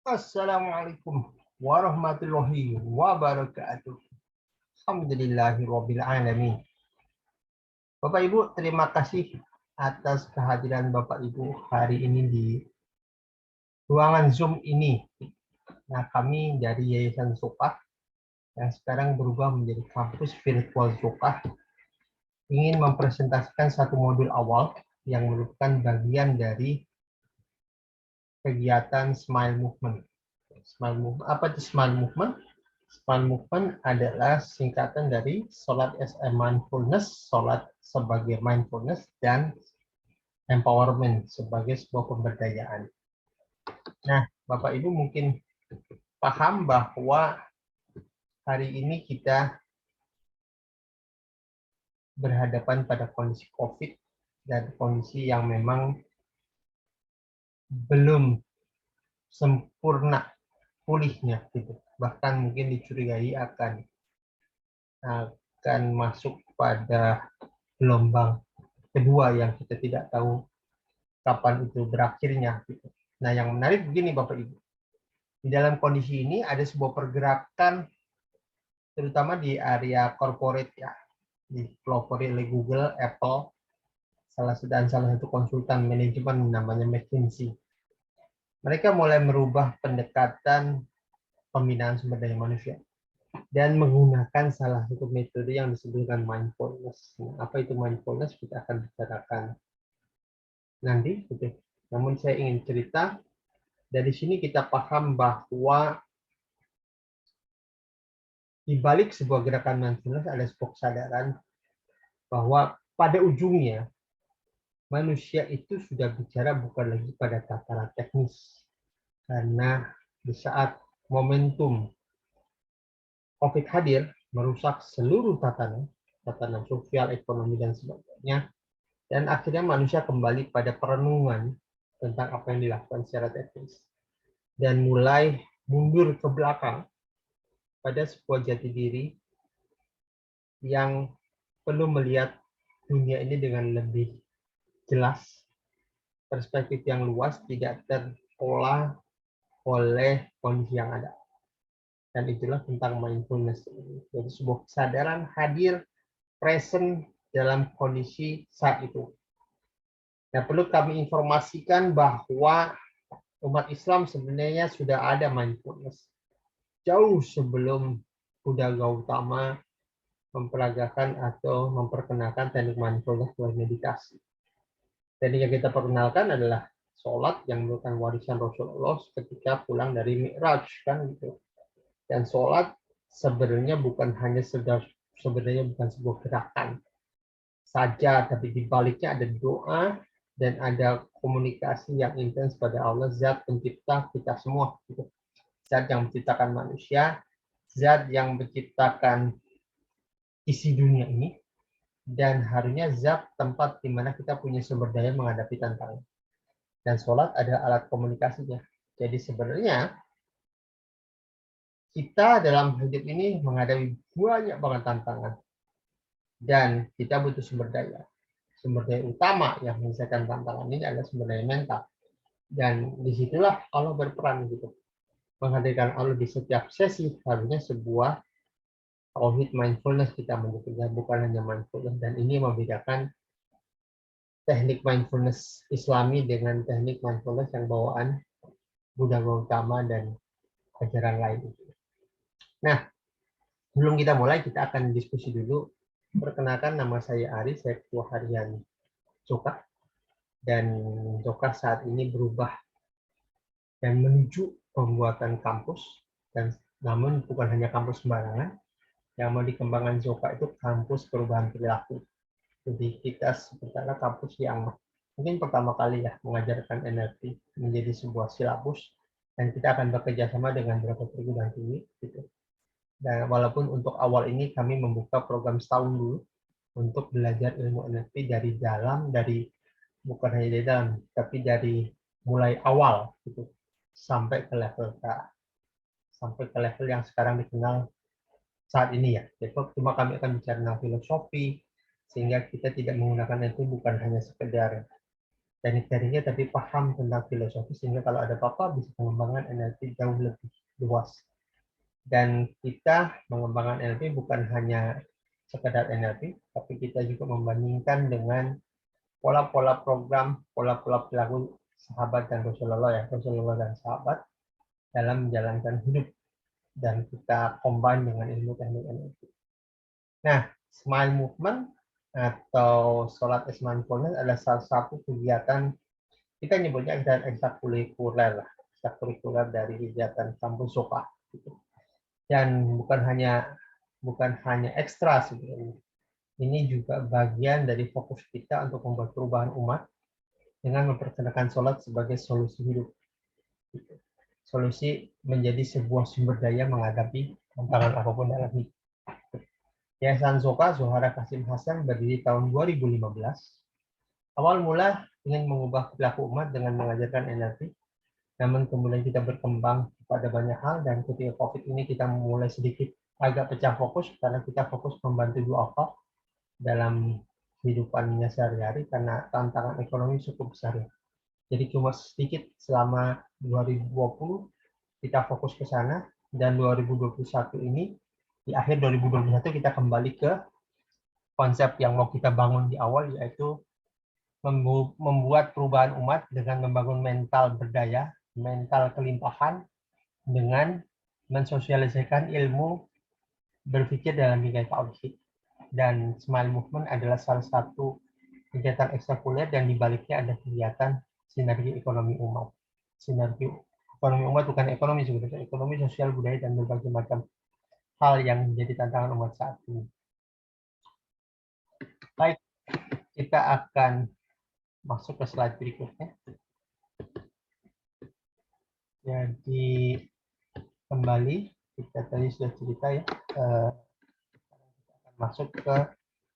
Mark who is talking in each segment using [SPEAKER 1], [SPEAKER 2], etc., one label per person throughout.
[SPEAKER 1] Assalamualaikum warahmatullahi wabarakatuh. Alhamdulillahirabbil alamin. Bapak Ibu, terima kasih atas kehadiran Bapak Ibu hari ini di ruangan Zoom ini. Nah, kami dari Yayasan Sokah yang sekarang berubah menjadi kampus virtual Sokah ingin mempresentasikan satu modul awal yang merupakan bagian dari kegiatan Smile Movement. Smile Movement, apa itu Smile Movement? Smile Movement adalah singkatan dari Sholat as a Mindfulness, Sholat sebagai Mindfulness, dan Empowerment sebagai sebuah pemberdayaan. Nah, Bapak Ibu mungkin paham bahwa hari ini kita berhadapan pada kondisi COVID dan kondisi yang memang belum sempurna pulihnya, gitu. Bahkan mungkin dicurigai akan masuk pada gelombang kedua yang kita tidak tahu kapan itu berakhirnya. Gitu. Nah, yang menarik begini Bapak Ibu, di dalam kondisi ini ada sebuah pergerakan, terutama di area corporate ya, dipelopori oleh Google, Apple, salah satu konsultan manajemen namanya McKinsey. Mereka mulai merubah pendekatan pembinaan sumber daya manusia dan menggunakan salah satu metode yang disebutkan mindfulness. Nah, apa itu mindfulness? Kita akan bicarakan nanti. Gitu. Namun saya ingin cerita, dari sini kita paham bahwa di balik sebuah gerakan mindfulness ada sebuah kesadaran bahwa pada ujungnya manusia itu sudah bicara bukan lagi pada tataran teknis. Karena di saat momentum COVID hadir, merusak seluruh tatanan sosial, ekonomi, dan sebagainya. Dan akhirnya manusia kembali pada perenungan tentang apa yang dilakukan secara teknis. Dan mulai mundur ke belakang pada sebuah jati diri yang perlu melihat dunia ini dengan lebih jelas, perspektif yang luas, tidak terpola oleh kondisi yang ada. Dan itulah tentang mindfulness. Jadi sebuah kesadaran hadir, present dalam kondisi saat itu. Nah, perlu kami informasikan bahwa umat Islam sebenarnya sudah ada mindfulness. Jauh sebelum Buddha Gautama memperagakan atau memperkenalkan teknik mindfulness sebagai meditasi. Teknik yang kita perkenalkan adalah sholat yang merupakan warisan Rasulullah ketika pulang dari Mi'raj, kan gitu. Dan sholat sebenarnya bukan sebuah gerakan saja, tapi di baliknya ada doa dan ada komunikasi yang intens pada Allah, Zat pencipta kita semua. Gitu. Zat yang menciptakan manusia, Zat yang menciptakan isi dunia ini, dan harusnya zat tempat di mana kita punya sumber daya menghadapi tantangan. Dan sholat ada alat komunikasinya. Jadi sebenarnya kita dalam hidup ini menghadapi banyak banget tantangan. Dan kita butuh sumber daya. Sumber daya utama yang menyelesaikan tantangan ini adalah sumber daya mental. Dan disitulah Allah berperan gitu. Menghadirkan Allah di setiap sesi harusnya sebuah tauhid mindfulness kita menyebutnya, bukan hanya mindfulness. Dan ini membedakan teknik mindfulness Islami dengan teknik mindfulness yang bawaan Buddha Gautama dan ajaran lain. Nah, sebelum kita mulai, kita akan diskusi dulu. Perkenalkan, nama saya Ari, saya Ketua Harian Sokah. Dan Sokah saat ini berubah dan menuju pembuatan kampus. Dan namun bukan hanya kampus sembarangan. Yang mau dikembangkan Sokah itu kampus perubahan perilaku. Jadi kita sebetulnya kampus yang mungkin pertama kali ya mengajarkan NLP menjadi sebuah silabus, dan kita akan bekerja sama dengan beberapa perguruan tinggi gitu. Dan walaupun untuk awal ini kami membuka program setahun dulu untuk belajar ilmu NLP dari dalam, bukan hanya dari dalam, tapi dari mulai awal gitu sampai ke level yang sekarang dikenal saat ini ya. Jadi cuma kami akan bicara tentang filosofi, sehingga kita tidak menggunakan itu bukan hanya sekedar teknik-tekniknya, tapi paham tentang filosofi, sehingga kalau ada apa-apa bisa mengembangkan NLP jauh lebih luas. Dan kita mengembangkan NLP bukan hanya sekedar NLP, tapi kita juga membandingkan dengan pola-pola program, pola-pola perilaku sahabat dan Rasulullah dan sahabat dalam menjalankan hidup, dan kita combine dengan ilmu teknik NLP. Nah, Smile Movement atau sholat as mindfulness adalah salah satu kegiatan, kita nyebutnya ekstrakurikuler lah, ekstrakurikuler dari kegiatan kampus Soka. Dan bukan hanya ekstra sebenarnya. Ini juga bagian dari fokus kita untuk membuat perubahan umat dengan memperkenalkan sholat sebagai solusi hidup. Solusi menjadi sebuah sumber daya menghadapi tantangan apapun dalam hidup. Yayasan Soka Zohara Kasim Hasan berdiri tahun 2015. Awal mula ingin mengubah perilaku umat dengan mengajarkan NLP, namun kemudian kita berkembang pada banyak hal, dan ketika COVID ini kita mulai sedikit agak pecah fokus karena kita fokus membantu duafa dalam kehidupannya sehari-hari karena tantangan ekonomi cukup besar. Jadi cuma sedikit selama 2020 kita fokus ke sana, dan 2021 ini di akhir 2021 kita kembali ke konsep yang mau kita bangun di awal, yaitu membuat perubahan umat dengan membangun mental berdaya, mental kelimpahan, dengan mensosialisasikan ilmu berpikir dalam bingkai tauhid. Dan Smile Movement adalah salah satu kegiatan ekstrakurikuler, dan di baliknya ada kegiatan sinergi ekonomi umat. Sinergi ekonomi umat bukan ekonomi sebenarnya, ekonomi, sosial, budaya, dan berbagai macam hal yang menjadi tantangan umat saat ini. Baik, kita akan masuk ke slide berikutnya. Jadi kembali, kita tadi sudah cerita ya, masuk ke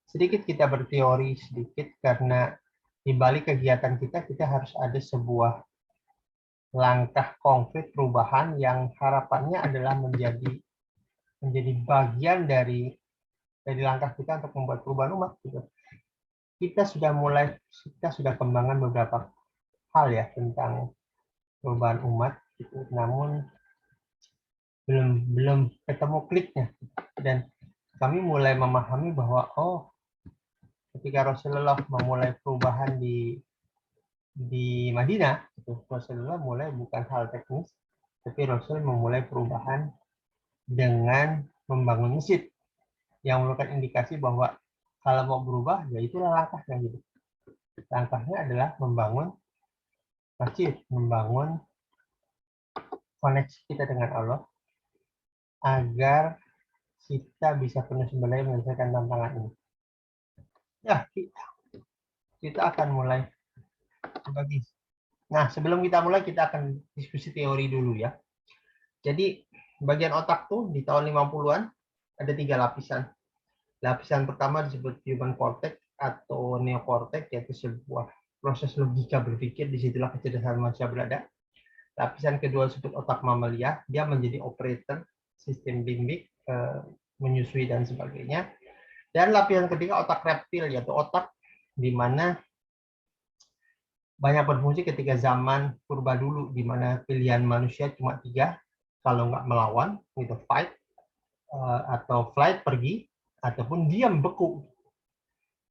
[SPEAKER 1] sedikit, kita berteori sedikit, karena di balik kegiatan kita harus ada sebuah langkah konkret perubahan yang harapannya adalah menjadi bagian dari langkah kita untuk membuat perubahan umat. Kita sudah kembangkan beberapa hal ya tentang perubahan umat, namun belum ketemu kliknya, dan kami mulai memahami bahwa ketika Rasulullah memulai perubahan di Madinah, Rasulullah mulai bukan hal teknis, tapi Rasul memulai perubahan dengan membangun masjid, yang merupakan indikasi bahwa kalau mau berubah, ya itulah langkahnya gitu. Langkahnya adalah membangun masjid, membangun koneksi kita dengan Allah, agar kita bisa penuh sumber menyelesaikan tantangan ini. Ya, kita akan mulai berbagi. Nah, sebelum kita mulai, kita akan diskusi teori dulu ya. Jadi, bagian otak tuh di tahun 50-an ada 3 lapisan. Lapisan pertama disebut human cortex atau neokortex, yaitu sebuah proses logika berpikir, disitulah kecerdasan manusia berada. Lapisan kedua disebut otak mamalia, dia menjadi operator sistem limbik, menyusui dan sebagainya. Dan lapisan ketiga otak reptil, yaitu otak di mana banyak berfungsi ketika zaman purba dulu, di mana pilihan manusia cuma 3, kalau nggak melawan, itu fight, atau flight, pergi, ataupun diam, beku.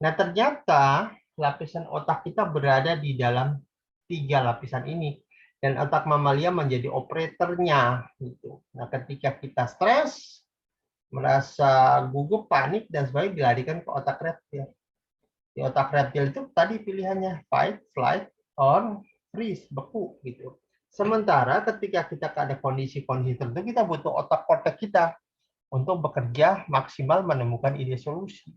[SPEAKER 1] Nah, ternyata lapisan otak kita berada di dalam 3 lapisan ini, dan otak mamalia menjadi operatornya. Gitu. Nah, ketika kita stres, merasa gugup, panik, dan sebagainya, dilarikan ke otak reptil. Di otak reptil itu tadi pilihannya fight, flight, or freeze, beku gitu. Sementara ketika kita ada kondisi-kondisi tertentu, kita butuh otak korteks kita untuk bekerja maksimal menemukan ide solusi.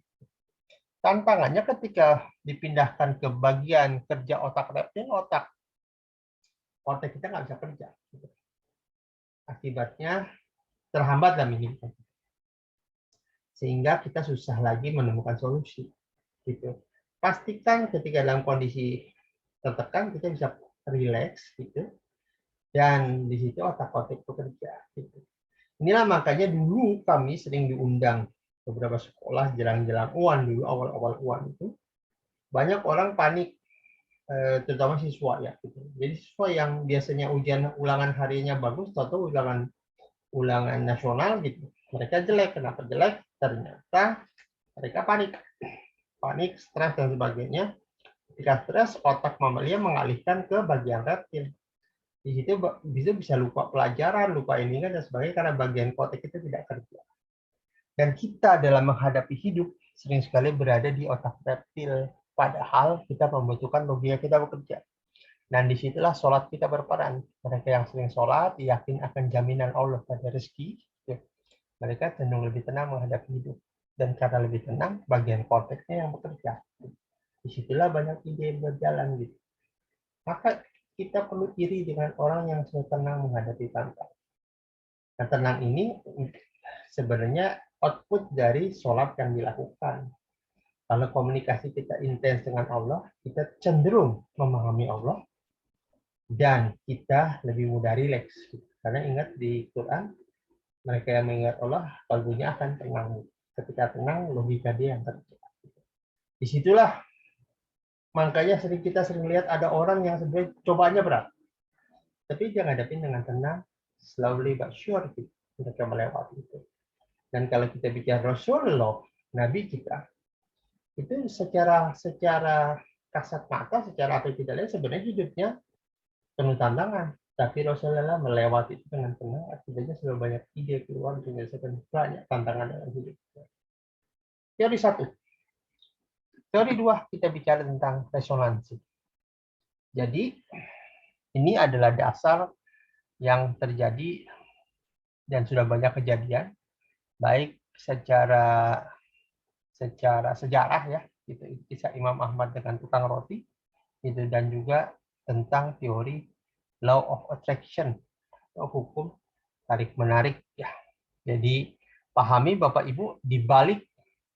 [SPEAKER 1] Tantangannya ketika dipindahkan ke bagian kerja otak reptil, otak korteks kita nggak bisa kerja. Akibatnya terhambat dalam ini. Sehingga kita susah lagi menemukan solusi. Gitu. Pastikan ketika dalam kondisi tertekan kita bisa rileks gitu, dan di situ otak korteks bekerja gitu. Inilah makanya dulu kami sering diundang beberapa sekolah jelang-jelang UAN, dulu awal-awal UAN itu banyak orang panik terutama siswa ya. Gitu. Jadi siswa yang biasanya ulangan harinya bagus, atau ulangan nasional gitu, mereka jelek. Kenapa jelek? Ternyata mereka panik, stres dan sebagainya. Ketika stres, otak mamalia mengalihkan ke bagian reptil. Di situ bisa lupa pelajaran, lupa ini kan dan sebagainya karena bagian korteks itu tidak kerja. Dan kita dalam menghadapi hidup sering sekali berada di otak reptil, padahal kita membutuhkan logika kita bekerja. Dan disitulah sholat kita berperan. Mereka yang sering sholat, yakin akan jaminan Allah pada rezeki, mereka cenderung lebih tenang menghadapi hidup. Dan karena lebih tenang, bagian korteksnya yang bekerja. Disitulah banyak ide berjalan gitu. Maka kita perlu iri dengan orang yang sudah tenang menghadapi tantangan. Nah, tenang ini sebenarnya output dari sholat yang dilakukan. Kalau komunikasi kita intens dengan Allah, kita cenderung memahami Allah, dan kita lebih mudah rileks. Karena ingat di Quran, mereka yang mengingat Allah, kalbunya akan tenang. Ketika tenang, logika dia yang kerja. Disitulah, makanya kita sering lihat ada orang yang sebenarnya cobanya berat. Tapi dia ngadepin dengan tenang, slowly but sure, mereka melewati itu. Dan kalau kita bicara Rasulullah, Nabi kita, itu secara kasat mata, secara apa kita lihat, sebenarnya hidupnya penuh tantangan. Tapi Rasulullah melewati itu dengan tenang, akibatnya sudah banyak ide keluar, menyelesaikan banyak tantangan dalam hidup. Teori 1. Teori 2, kita bicara tentang resonansi. Jadi, ini adalah dasar yang terjadi dan sudah banyak kejadian, baik secara sejarah ya, gitu, kisah Imam Ahmad dengan tukang roti, gitu, dan juga tentang teori law of attraction atau hukum tarik menarik ya. Jadi pahami Bapak Ibu, di balik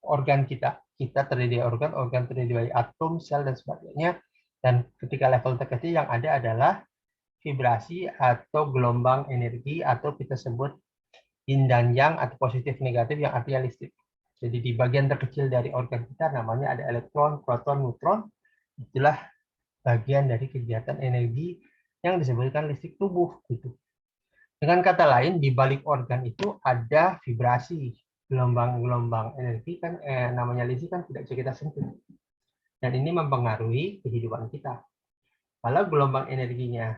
[SPEAKER 1] organ kita terdiri dari organ terdiri dari atom, sel dan sebagainya, dan ketika level terkecil yang ada adalah vibrasi atau gelombang energi, atau kita sebut yin dan yang atau positif negatif yang artinya listrik. Jadi di bagian terkecil dari organ kita namanya ada elektron, proton, neutron. Itulah bagian dari kegiatan energi yang disebutkan listrik tubuh gitu. Dengan kata lain, di balik organ itu ada vibrasi, gelombang-gelombang energi kan namanya listrik kan tidak bisa kita sentuh. Dan ini mempengaruhi kehidupan kita. Kalau gelombang energinya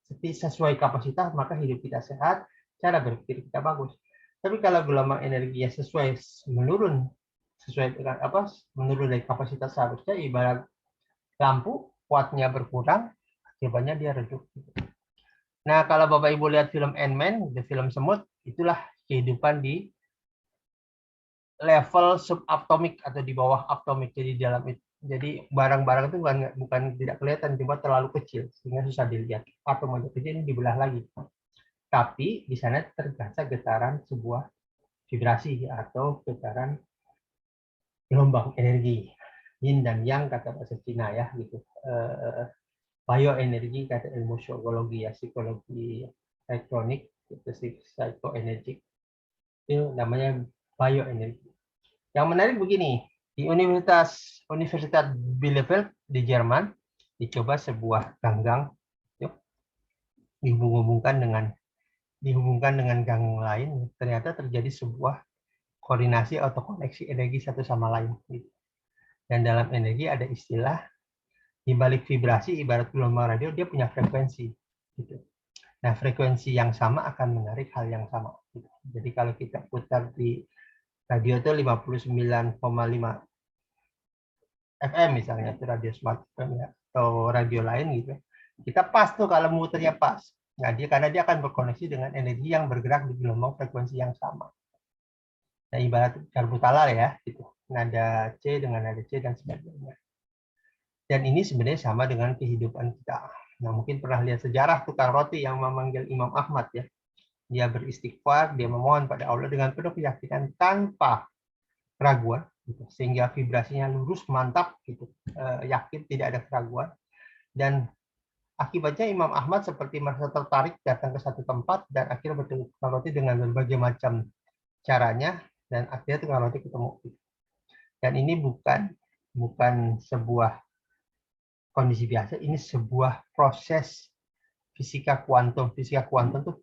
[SPEAKER 1] sesuai kapasitas, maka hidup kita sehat, cara berpikir kita bagus. Tapi kalau gelombang energinya menurun dari kapasitas seharusnya, ibarat lampu wattnya berkurang, akibatnya dia redup. Nah, kalau Bapak Ibu lihat film Ant-Man, film semut, itulah kehidupan di level subatomik atau di bawah atomik. Jadi dalam itu, jadi barang-barang itu bukan tidak kelihatan, cuma terlalu kecil sehingga susah dilihat. Atom aja kecil ini dibelah lagi. Tapi di sana terbaca getaran sebuah vibrasi atau getaran gelombang energi, yin dan yang kata bahasa Cina ya gitu. Bioenergi kata ilmu psikologi ya, psikologi elektronik itu psikoenergi, itu namanya bioenergi. Yang menarik begini, di Universitas Bielefeld di Jerman dicoba sebuah ganggang dihubungkan dengan gang lain, ternyata terjadi sebuah koordinasi atau koneksi energi satu sama lain. Dan dalam energi ada istilah, di balik vibrasi ibarat gelombang radio, dia punya frekuensi. Gitu. Nah, frekuensi yang sama akan menarik hal yang sama. Gitu. Jadi kalau kita putar di radio itu 59,5 FM misalnya, itu radio smart FM ya, atau radio lain gitu. Kita pas tuh kalau muternya pas. Nah, karena dia akan berkoneksi dengan energi yang bergerak di gelombang frekuensi yang sama. Nah, ibarat garpu talar ya, gitu. Nada C dengan nada C dan sebagainya. Dan ini sebenarnya sama dengan kehidupan kita. Nah, mungkin pernah lihat sejarah tukang roti yang memanggil Imam Ahmad ya. Dia beristighfar, dia memohon pada Allah dengan penuh keyakinan tanpa keraguan, gitu. Sehingga vibrasinya lurus, mantap, gitu. Yakin, tidak ada keraguan. Dan akibatnya Imam Ahmad seperti merasa tertarik datang ke satu tempat dan akhirnya bertemu tukang roti dengan berbagai macam caranya, dan akhirnya tukang roti ketemu. Dan ini bukan sebuah kondisi biasa, ini sebuah proses fisika kuantum. Fisika kuantum itu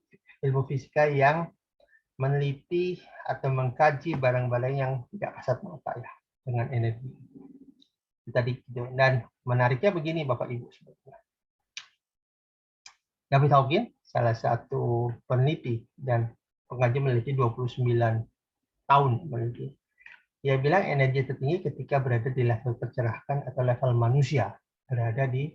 [SPEAKER 1] ilmu fisika yang meneliti atau mengkaji barang-barang yang tidak kasat mata ya, dengan energi. Tadi dan menariknya begini Bapak Ibu sebetulnya. David Hawking, salah satu peneliti dan pengaji meneliti 29 tahun meneliti. Dia bilang energi tertinggi ketika berada di level tercerahkan atau level manusia, berada di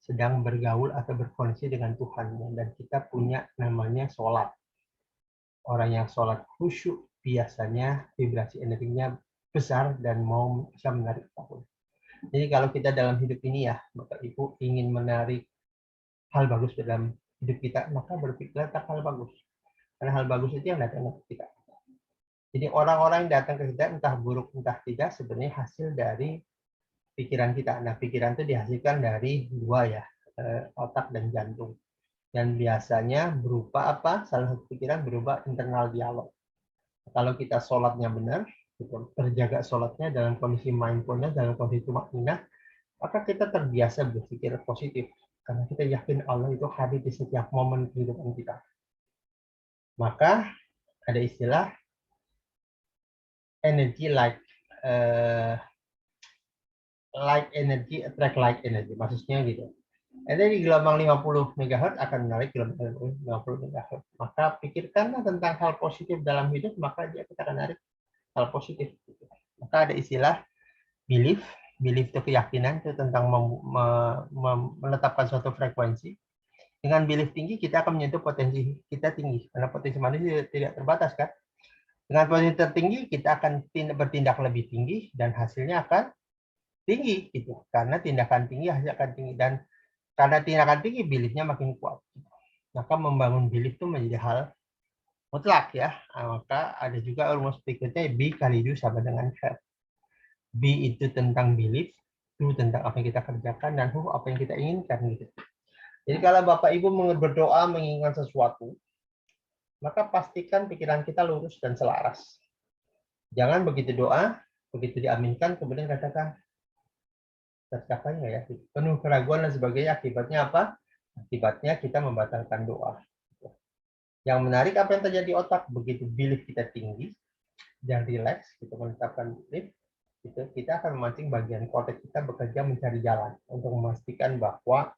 [SPEAKER 1] sedang bergaul atau berkoneksi dengan Tuhan. Dan kita punya namanya sholat. Orang yang sholat khusyuk biasanya vibrasi energinya besar dan mau bisa menarik apapun. Jadi kalau kita dalam hidup ini ya, Bapak Ibu ingin menarik hal bagus dalam hidup kita, maka berpikirlah tentang hal bagus. Karena hal bagus itu yang datang ke kita. Jadi orang-orang yang datang ke kita, entah buruk entah tidak, sebenarnya hasil dari pikiran kita. Nah, pikiran itu dihasilkan dari dua ya, otak dan jantung. Dan biasanya berupa apa? Salah satu pikiran berupa internal dialog. Kalau kita sholatnya benar, terjaga sholatnya dalam kondisi mindfulness, dalam kondisi tumakninah, maka kita terbiasa berpikir positif. Karena kita yakin Allah itu hadir di setiap momen kehidupan kita. Maka ada istilah energy like energy attract like energy. Maksudnya gitu. Energi gelombang 50 MHz akan menarik gelombang 50 MHz. Maka pikirkanlah tentang hal positif dalam hidup, maka dia akan menarik hal positif. Maka ada istilah belief. Belief itu keyakinan, itu tentang menetapkan suatu frekuensi. Dengan belief tinggi, kita akan menyentuh potensi kita tinggi. Karena potensi manusia tidak terbatas, kan? Dengan potensi tertinggi, kita akan bertindak lebih tinggi, dan hasilnya akan tinggi. Gitu. Karena tindakan tinggi, hasilnya akan tinggi. Dan karena tindakan tinggi, beliefnya makin kuat. Maka membangun belief itu menjadi hal mutlak, ya. Maka ada juga rumus berikutnya, B kali U sama dengan have. B itu tentang belief, U tentang apa yang kita kerjakan, dan U apa yang kita inginkan. Gitu. Jadi kalau Bapak Ibu berdoa menginginkan sesuatu, maka pastikan pikiran kita lurus dan selaras. Jangan begitu doa, begitu diaminkan, kemudian katakan, tercapai nggak ya? Penuh keraguan dan sebagainya. Akibatnya apa? Akibatnya kita membatalkan doa. Yang menarik apa yang terjadi di otak, begitu belief kita tinggi dan rileks, kita menetapkan belief, kita akan memancing bagian korteks kita bekerja mencari jalan untuk memastikan bahwa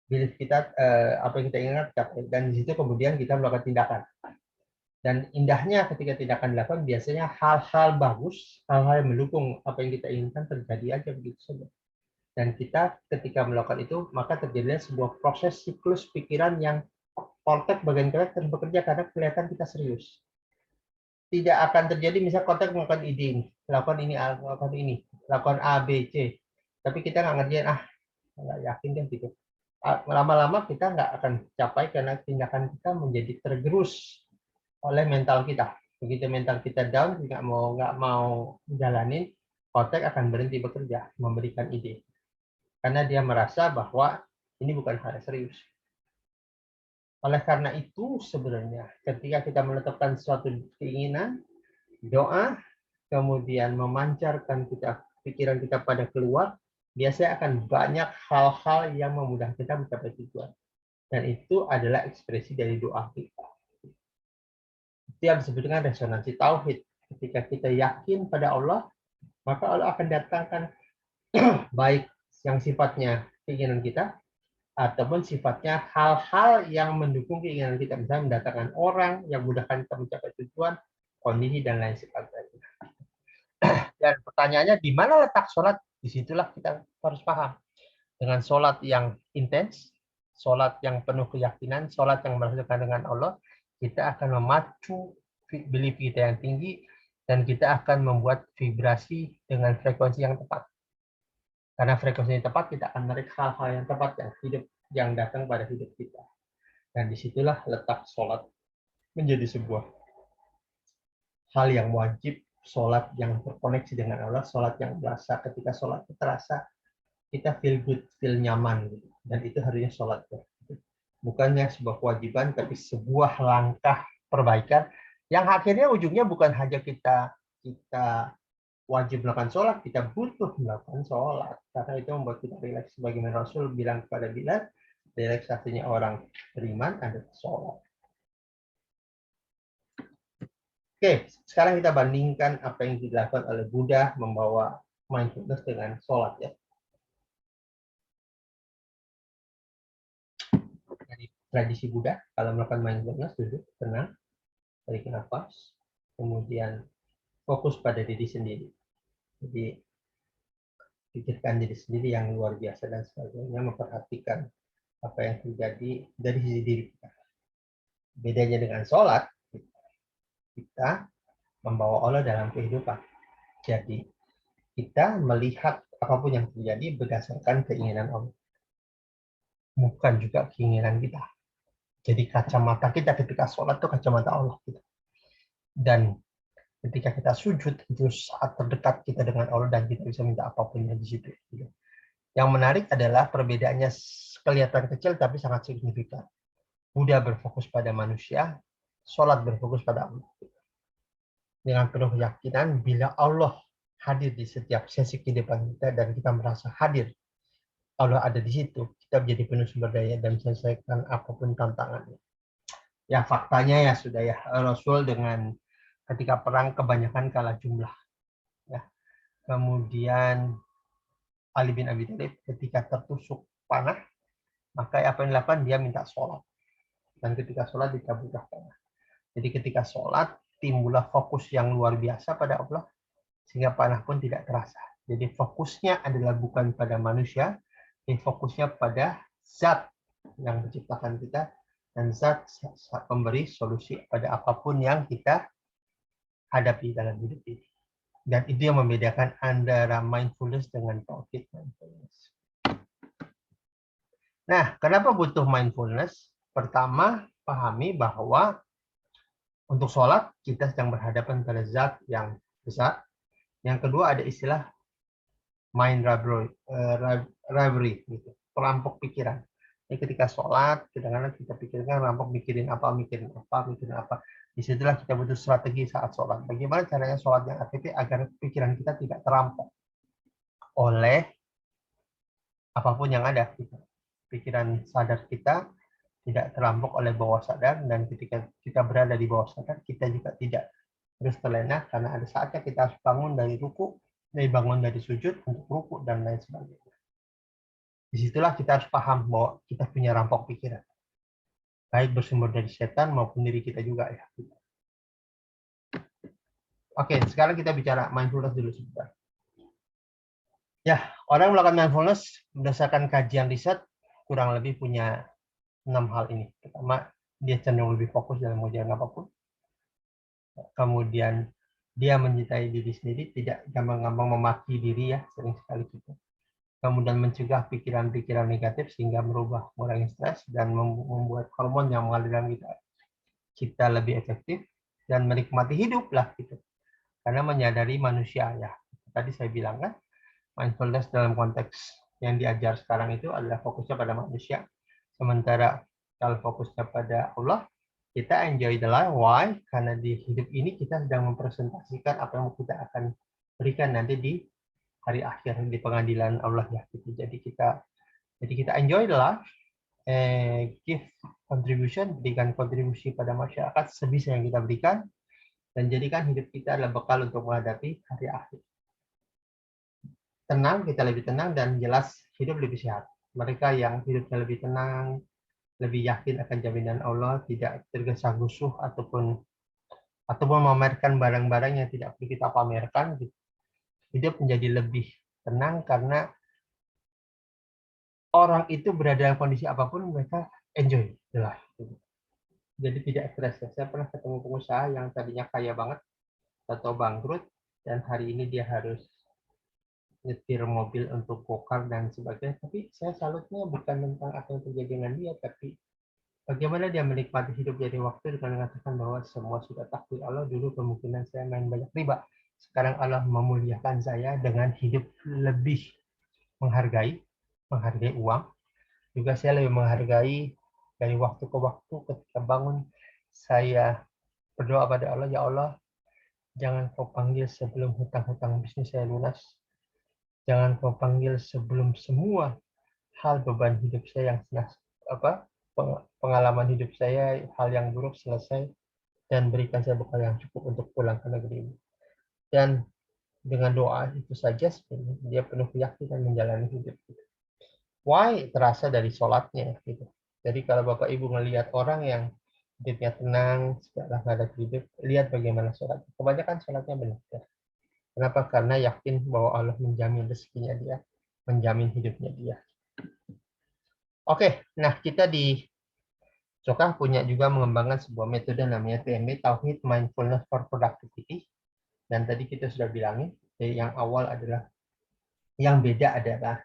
[SPEAKER 1] belief kita apa yang kita inginkan tercapai, dan di situ kemudian kita melakukan tindakan. Dan indahnya ketika tindakan dilakukan, biasanya hal-hal bagus, hal-hal yang mendukung apa yang kita inginkan terjadi aja begitu saja. Dan kita ketika melakukan itu, maka terjadilah sebuah proses siklus pikiran yang korteks bagian korteks terus bekerja karena kelihatan kita serius. Tidak akan terjadi misal korteks melakukan ide ini, lakukan ini, lakukan A, B, C. Tapi kita nggak ngerjain, nggak yakin deh gitu. Lama-lama kita nggak akan capai karena tindakan kita menjadi tergerus oleh mental kita. Begitu mental kita down, nggak mau jalanin, korteks akan berhenti bekerja, memberikan ide. Karena dia merasa bahwa ini bukan hal serius. Oleh karena itu sebenarnya ketika kita menetapkan suatu keinginan, doa, kemudian memancarkan pikiran kita pada keluar, biasanya akan banyak hal-hal yang memudahkan kita mencapai tujuan. Dan itu adalah ekspresi dari doa kita. Itu yang disebut dengan resonansi tauhid. Ketika kita yakin pada Allah, maka Allah akan datangkan baik yang sifatnya keinginan kita, ataupun sifatnya hal-hal yang mendukung keinginan kita. Misalnya mendatangkan orang yang memudahkan kita mencapai tujuan, kondisi, dan lain sebagainya. Dan pertanyaannya, di mana letak sholat? Disitulah kita harus paham. Dengan sholat yang intens, sholat yang penuh keyakinan, sholat yang merasakan dengan Allah, kita akan memacu belief kita yang tinggi, dan kita akan membuat vibrasi dengan frekuensi yang tepat. Karena frekuensi yang tepat, kita akan menarik hal-hal yang tepat yang datang pada hidup kita. Dan disitulah letak sholat menjadi sebuah hal yang wajib, sholat yang terkoneksi dengan Allah, sholat yang berasa. Ketika sholat itu terasa, kita feel good, feel nyaman. Dan itu harusnya sholat. Bukannya sebuah kewajiban, tapi sebuah langkah perbaikan yang akhirnya ujungnya bukan hanya kita wajib melakukan sholat, kita butuh melakukan sholat. Karena itu membuat kita rileks. Sebagaimana Rasul bilang kepada Bilal, relaksasinya orang beriman adalah sholat. Oke, sekarang kita bandingkan apa yang dilakukan oleh Buddha membawa mindfulness dengan sholat ya. Dari tradisi Buddha, kalau melakukan mindfulness duduk tenang, tarik nafas, kemudian fokus pada diri sendiri. Jadi pikirkan diri sendiri yang luar biasa dan sebagainya, memperhatikan apa yang terjadi dari sisi diri kita. Bedanya dengan sholat, kita membawa Allah dalam kehidupan. Jadi kita melihat apapun yang terjadi berdasarkan keinginan Allah, bukan juga keinginan kita. Jadi kacamata kita ketika sholat itu kacamata Allah kita. Dan ketika kita sujud itu saat terdekat kita dengan Allah dan kita bisa minta apapun yang di situ. Yang menarik adalah perbedaannya kelihatan kecil tapi sangat signifikan. Buddha berfokus pada manusia, sholat berfokus pada Allah. Dengan penuh keyakinan bila Allah hadir di setiap sesi kehidupan kita dan kita merasa hadir, Allah ada di situ, kita menjadi penuh sumber daya dan menyelesaikan apapun tantangannya. Ya faktanya ya sudah ya, Rasul dengan ketika perang kebanyakan kalah jumlah. Ya. Kemudian Ali bin Abi Thalib ketika tertusuk panah, maka apa yang dilakukan? Dia minta sholat. Dan ketika sholat dikabulkan panah. Jadi ketika sholat timbullah fokus yang luar biasa pada Allah, sehingga panah pun tidak terasa. Jadi fokusnya adalah bukan pada manusia, tapi fokusnya pada zat yang menciptakan kita, dan zat pemberi solusi pada apapun yang kita hadapi dalam hidup ini. Dan itu yang membedakan antara mindfulness dengan tauhid mindfulness. Nah, kenapa butuh mindfulness? Pertama, pahami bahwa untuk sholat kita sedang berhadapan pada zat yang besar. Yang kedua ada istilah mind robbery, gitu, perampok pikiran. Jadi ketika sholat, kadang-kadang kita pikirkan rampok mikirin apa. Disitulah kita butuh strategi saat sholat. Bagaimana caranya sholat yang efektif agar pikiran kita tidak terampok oleh apapun yang ada. Pikiran sadar kita tidak terampok oleh bawah sadar, dan ketika kita berada di bawah sadar, kita juga tidak terus terlena, karena ada saatnya kita harus bangun dari ruku, bangun dari sujud untuk ruku, dan lain sebagainya. Disitulah kita harus paham bahwa kita punya rampok pikiran. Baik bersumber dari setan maupun diri kita juga ya. Oke, sekarang kita bicara mindfulness dulu sebentar. Ya, orang melakukan mindfulness berdasarkan kajian riset kurang lebih punya 6 hal ini. Pertama, dia cenderung lebih fokus dalam mengerjakan apapun. Kemudian dia mencintai diri sendiri, tidak gampang-gampang memaki diri ya, sering sekali gitu. Kemudian mencegah pikiran-pikiran negatif sehingga mengurangi stres dan membuat hormon yang mengalir dalam kita lebih efektif, dan menikmati hidup lah gitu. Karena menyadari manusia ya. Tadi saya bilang kan, mindfulness dalam konteks yang diajar sekarang itu adalah fokusnya pada manusia. Sementara kalau fokusnya pada Allah, kita enjoy the life. Why? Karena di hidup ini kita sedang mempresentasikan apa yang kita akan berikan nanti di hari akhir di pengadilan Allah ya. Jadi kita enjoy the life, give contribution, berikan kontribusi pada masyarakat sebisa yang kita berikan, dan jadikan hidup kita adalah bekal untuk menghadapi hari akhir. Tenang, kita lebih tenang, dan jelas hidup lebih sehat. Mereka yang hidupnya lebih tenang, lebih yakin akan jaminan Allah, tidak tergesa-gusuh ataupun memamerkan barang-barang yang tidak perlu kita pamerkan. Hidup menjadi lebih tenang karena orang itu berada dalam kondisi apapun mereka enjoy the life. Jadi tidak stres. Saya pernah ketemu pengusaha yang tadinya kaya banget atau bangkrut, dan hari ini dia harus nyetir mobil untuk go-kart dan sebagainya. Tapi saya salutnya bukan tentang apa yang terjadi dengan dia, tapi bagaimana dia menikmati hidup dari waktu dengan mengatakan bahwa semua sudah takdir Allah. Dulu kemungkinan saya main banyak riba. Sekarang Allah memuliakan saya dengan hidup lebih menghargai uang. Juga saya lebih menghargai dari waktu ke waktu ketika bangun, saya berdoa pada Allah, ya Allah, Jangan kau panggil sebelum hutang-hutang bisnis saya lunas. Jangan kau panggil sebelum semua hal beban hidup saya yang pengalaman hidup saya, hal yang buruk selesai, dan berikan saya bekal yang cukup untuk pulang ke negeri ini. Dan dengan doa itu saja sebenarnya dia penuh keyakinan menjalani hidup. Why? Terasa dari sholatnya. Gitu. Jadi kalau Bapak Ibu melihat orang yang hidupnya tenang, segala ada hidup, lihat bagaimana sholat. Kebanyakan sholatnya benar. Kenapa? Karena yakin bahwa Allah menjamin rezekinya dia, menjamin hidupnya dia. Oke, nah kita di Sokah punya juga mengembangkan sebuah metode namanya TMP, Tauhid Mindfulness for Productivity. Dan tadi kita sudah bilangin, yang awal adalah, yang beda adalah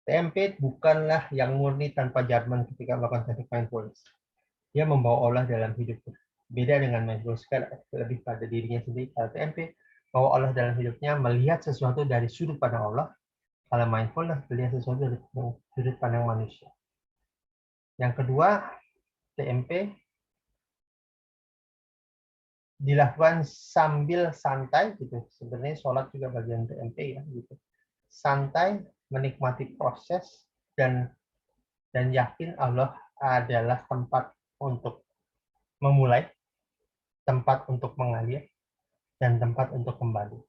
[SPEAKER 1] TMP bukanlah yang murni tanpa judgment ketika melakukan teknik mindfulness. Dia membawa Allah dalam hidupnya. Beda dengan mindfulness, lebih pada dirinya sendiri. Kalau TMP, bawa Allah dalam hidupnya, melihat sesuatu dari sudut pandang Allah. Kalau mindfulness, melihat sesuatu dari sudut pandang manusia. Yang kedua, TMP dilakukan sambil santai gitu. Sebenarnya sholat juga bagian TMP ya gitu. Santai, menikmati proses dan yakin Allah adalah tempat untuk memulai, tempat untuk mengalir, dan tempat untuk kembali.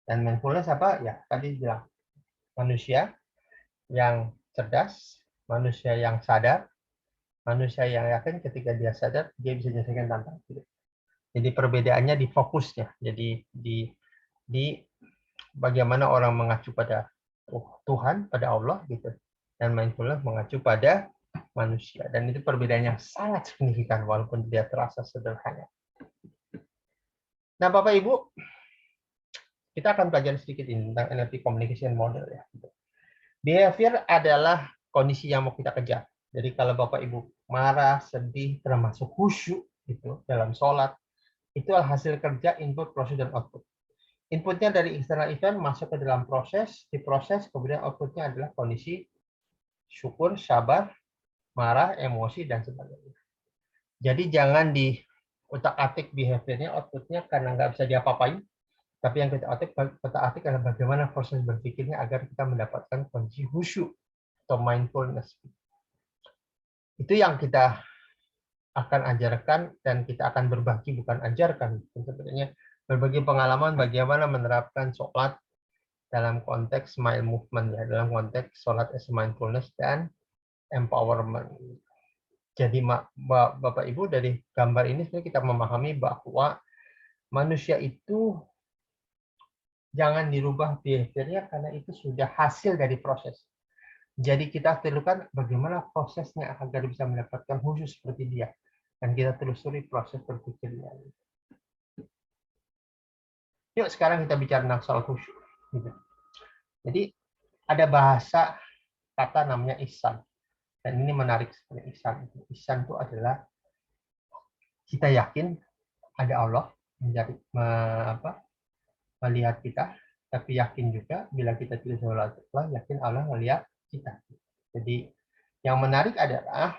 [SPEAKER 1] Dan mindfulness apa? Ya, tadi bilang manusia yang cerdas, manusia yang sadar, manusia yang yakin ketika dia sadar, dia bisa menyelesaikan tantangan hidup. Jadi perbedaannya di fokusnya. Jadi di bagaimana orang mengacu pada Tuhan, pada Allah gitu. Dan mindfulness mengacu pada manusia. Dan itu perbedaan yang sangat signifikan walaupun dia terasa sederhana. Nah, Bapak Ibu, kita akan belajar sedikit ini tentang NLP Communication Model ya. Behavior adalah kondisi yang mau kita kejar. Jadi kalau Bapak Ibu marah, sedih, termasuk khusyuk gitu dalam sholat, itu adalah hasil kerja input, proses, dan output. Inputnya dari external event masuk ke dalam proses, diproses, kemudian outputnya adalah kondisi syukur, sabar, marah, emosi, dan sebagainya. Jadi jangan di otak-atik behaviornya, outputnya karena nggak bisa diapa-apain, tapi yang kita otak-atik adalah bagaimana proses berpikirnya agar kita mendapatkan kondisi khusyuk atau mindfulness. Itu yang kita akan ajarkan dan kita akan berbagi, bukan ajarkan. Sebenarnya berbagi pengalaman bagaimana menerapkan sholat dalam konteks mind movement, ya, dalam konteks sholat as mindfulness dan empowerment. Jadi Bapak Ibu dari gambar ini kita memahami bahwa manusia itu jangan dirubah behaviornya karena itu sudah hasil dari proses. Jadi kita perlukan bagaimana prosesnya agar bisa mendapatkan khusyuk seperti dia. Dan kita telusuri proses berpikirnya. Yuk sekarang kita bicara tentang soal khusyuk. Jadi ada bahasa kata namanya ihsan. Dan ini menarik sekali ihsan. Ihsan itu adalah kita yakin ada Allah melihat kita, tapi yakin juga bila kita tidak sholat Allah, yakin Allah melihat kita. Jadi yang menarik adalah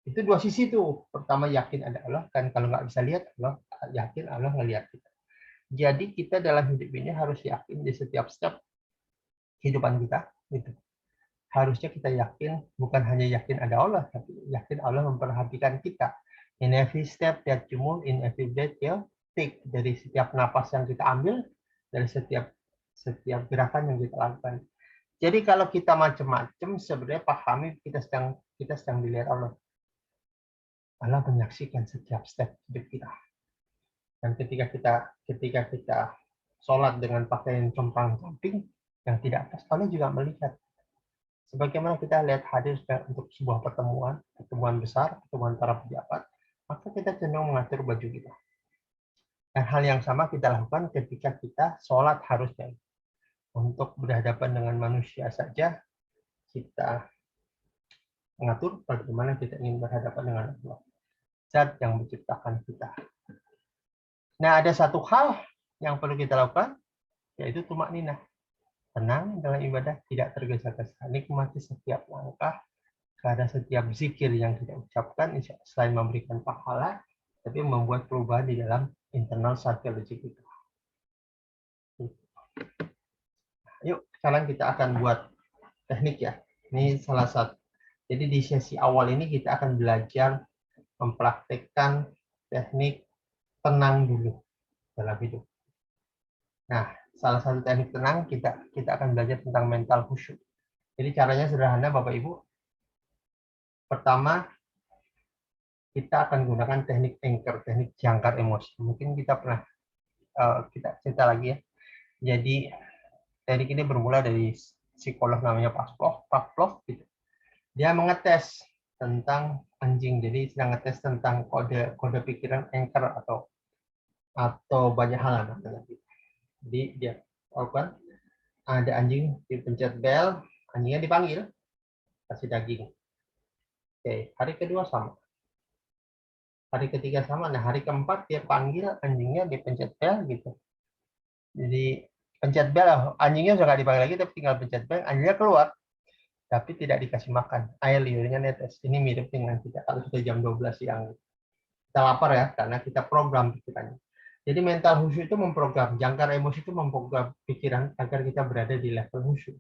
[SPEAKER 1] itu dua sisi tuh. Pertama yakin ada Allah, kan kalau nggak bisa lihat Allah, yakin Allah melihat kita. Jadi kita dalam hidup ini harus yakin di setiap step kehidupan kita. Gitu. Harusnya kita yakin, bukan hanya yakin ada Allah, tapi yakin Allah memperhatikan kita. In every step that you move, in every breath you take. Dari setiap napas yang kita ambil, dari setiap gerakan yang kita lakukan. Jadi kalau kita macam-macam, sebenarnya pahami kita sedang dilihat Allah. Allah menyaksikan setiap step hidup kita. Dan ketika kita sholat dengan pakaian compang-camping yang tidak pas, Allah juga melihat. Sebagaimana kita lihat hadir untuk sebuah pertemuan besar, pertemuan para pejabat, maka kita cenderung mengatur baju kita. Dan hal yang sama kita lakukan ketika kita sholat harusnya. Untuk berhadapan dengan manusia saja, kita mengatur bagaimana kita ingin berhadapan dengan Allah. Zat yang menciptakan kita. Nah, ada satu hal yang perlu kita lakukan, yaitu tumak ninah. Tenang dalam ibadah, tidak tergesa-gesa. Nikmati setiap langkah, karena setiap zikir yang kita ucapkan, selain memberikan pahala, tapi membuat perubahan di dalam internal psychology kita. Yuk, sekarang kita akan buat teknik ya. Ini salah satu. Jadi di sesi awal ini kita akan belajar mempraktekkan teknik tenang dulu dalam hidup. Nah, salah satu teknik tenang kita akan belajar tentang mental khusyuk. Jadi caranya sederhana Bapak Ibu. Pertama, kita akan gunakan teknik anchor, teknik jangkar emosi. Mungkin kita pernah kita cerita lagi ya. Jadi teknik ini bermula dari psikolog namanya Pavlov gitu. Dia mengetes tentang anjing. Jadi sedang ngetes tentang kode pikiran anchor atau banyak hal namanya. Jadi dia lakukan ada anjing dipencet bel, anjingnya dipanggil, kasih daging. Oke, hari kedua sama. Hari ketiga sama, nah hari keempat dia panggil anjingnya dipencet bel gitu. Jadi pencet bel, anjingnya sudah nggak dipanggil lagi, tapi tinggal pencet bel, anjingnya keluar, tapi tidak dikasih makan. Air liurnya netes. Ini mirip dengan kita kalau sudah jam 12 siang. Kita lapar ya, karena kita program pikirannya. Jadi mental khusyuk itu memprogram, jangkar emosi itu memprogram pikiran agar kita berada di level khusyuk.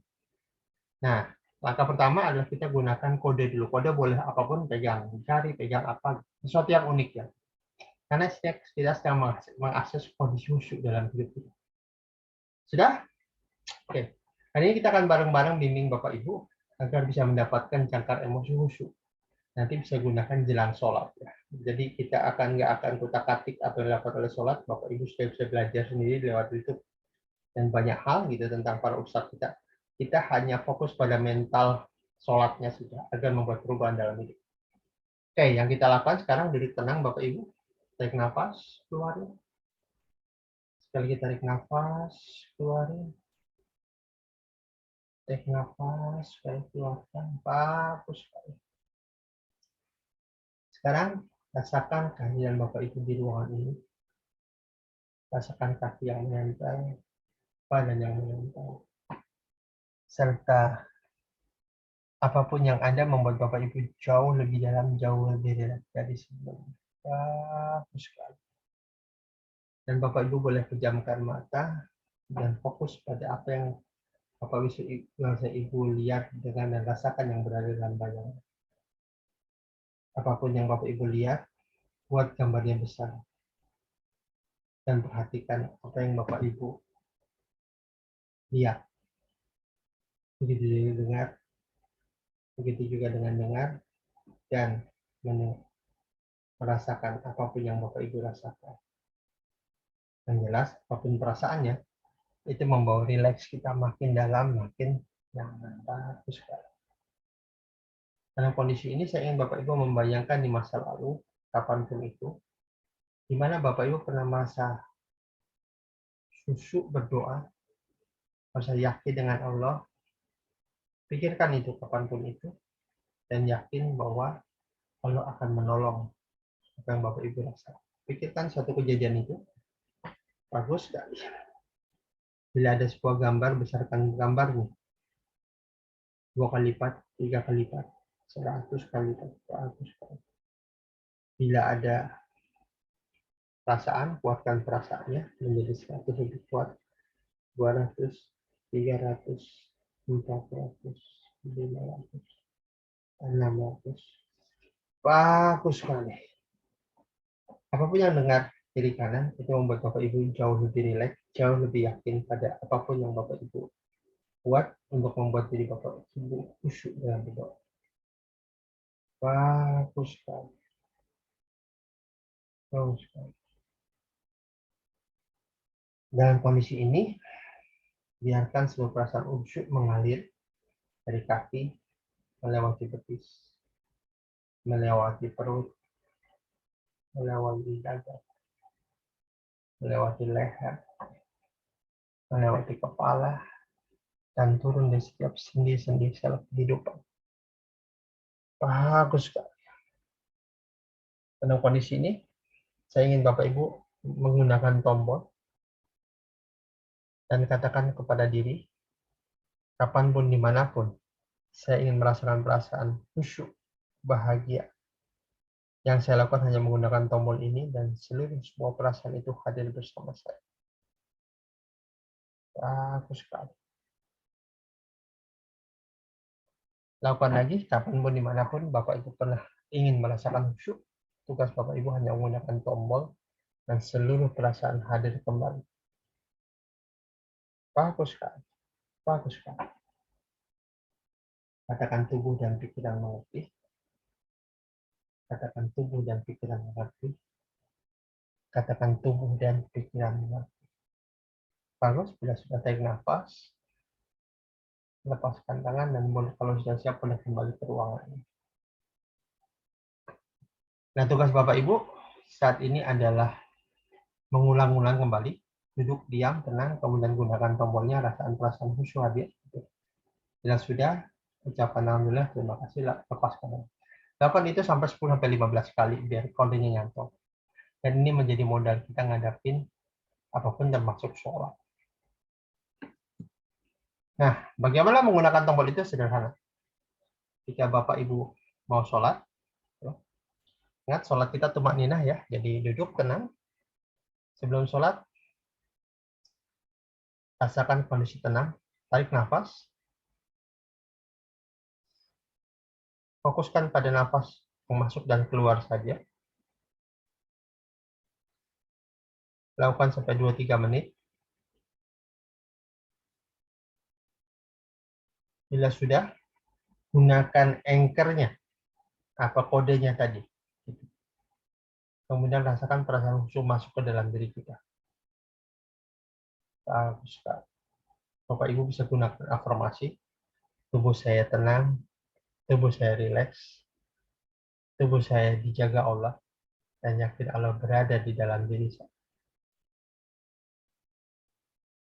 [SPEAKER 1] Nah, langkah pertama adalah kita gunakan kode dulu. Kode boleh apapun, pegang jari, pegang apa, sesuatu yang unik ya. Karena kita sedang mengakses kondisi khusyuk dalam hidup kita. Sudah? Oke. Hari ini kita akan bareng-bareng bimbing Bapak Ibu agar bisa mendapatkan jangkar emosi khusyuk. Nanti bisa gunakan jelang sholat ya. Jadi kita nggak akan kutak-katik apa yang dilakukan oleh sholat. Bapak Ibu sudah bisa belajar sendiri lewat YouTube dan banyak hal gitu tentang para ustadz kita. Kita hanya fokus pada mental sholatnya saja agar membuat perubahan dalam hidup. Oke, yang kita lakukan sekarang duduk tenang Bapak Ibu. Tarik nafas, keluarin. Sekali lagi tarik nafas, keluarin. Tarik nafas, sekali keluarkan. Bagus sekali. Sekarang rasakan kehadiran Bapak Ibu di ruangan ini. Rasakan kaki yang menempel, badan yang menempel. Serta apapun yang ada membuat Bapak Ibu jauh lebih dalam, jauh lebih rileks dari sebelumnya. Bagus sekali. Dan Bapak Ibu boleh pejamkan mata dan fokus pada apa yang Bapak Ibu lihat dengan dan rasakan yang berada dalam bayangan. Apapun yang Bapak Ibu lihat, buat gambarnya besar. Dan perhatikan apa yang Bapak Ibu lihat. Begitu juga dengar, begitu juga dengan dengar, dan merasakan apapun yang Bapak Ibu rasakan. Yang jelas, apapun perasaannya, itu membawa rileks kita makin dalam, makin nyaman. Bagus sekali. Dalam kondisi ini, saya ingin Bapak Ibu membayangkan di masa lalu, kapanpun itu, di mana Bapak Ibu pernah merasa khusyuk berdoa, merasa yakin dengan Allah, pikirkan itu kapanpun itu, dan yakin bahwa Allah akan menolong apa yang Bapak Ibu rasa. Pikirkan suatu kejadian itu, bagus sekali. Bila ada sebuah gambar, besarkan gambarnya. 2 kali lipat, 3 kali lipat, 100 kali lipat, 100 kali. Bila ada perasaan, kuatkan perasaannya menjadi 100 lebih kuat, 200, 300, 400, 500, 600. Bagus sekali. Apapun yang dengar kiri kanan, itu membuat Bapak Ibu jauh lebih rileks, jauh lebih yakin pada apapun yang Bapak Ibu buat untuk membuat diri Bapak Ibu khusyuk dalam berdoa. Bagus sekali. Bagus sekali. Dalam kondisi ini, biarkan seluruh perasaan khusyuk mengalir dari kaki, melewati betis, melewati perut, melewati dada, melewati leher, melewati kepala, dan turun di setiap sendi-sendi sel kehidupan. Bagus sekali. Dalam kondisi ini, saya ingin Bapak Ibu menggunakan tombol dan katakan kepada diri, kapanpun, dimanapun, saya ingin merasakan perasaan khusyuk, bahagia, Yang saya lakukan hanya menggunakan tombol ini dan seluruh semua perasaan itu hadir bersama saya. Bagus sekali. Lakukan lagi kapanpun dimanapun Bapak Ibu pernah ingin merasakan khusyuk. Tugas Bapak Ibu hanya menggunakan tombol dan seluruh perasaan hadir kembali. Bagus sekali. Bagus sekali. Katakan tubuh dan pikiran mengerti. Katakan tubuh dan pikiran mengerti. Katakan tubuh dan pikiran mengerti. Bagus, bila sudah tarik nafas, lepaskan tangan dan kalau sudah siap boleh kembali ke ruangan. Nah, tugas Bapak Ibu saat ini adalah mengulang-ulang kembali, duduk diam, tenang, kemudian gunakan tombolnya, rasakan perasaan khusyuk hadir. Bila sudah, ucapkan alhamdulillah, terima kasih, lepaskan. Lakukan itu sampai 10-15 kali biar kontennya nyantol. Dan ini menjadi modal kita ngadapin apapun termasuk sholat. Nah, bagaimana menggunakan tombol itu sederhana. Jika Bapak Ibu mau sholat, ingat sholat kita tumak ninah ya, jadi duduk tenang. Sebelum sholat, rasakan kondisi tenang, tarik nafas, fokuskan pada nafas yang masuk dan keluar saja. Lakukan sampai 2-3 menit. Bila sudah, gunakan anchor-nya, apa kodenya tadi. Kemudian rasakan perasaan khusyuk masuk ke dalam diri kita. Bagus sekali. Bapak Ibu bisa gunakan afirmasi. Tubuh saya tenang, tubuh saya rileks, tubuh saya dijaga Allah, dan yakin Allah berada di dalam diri saya.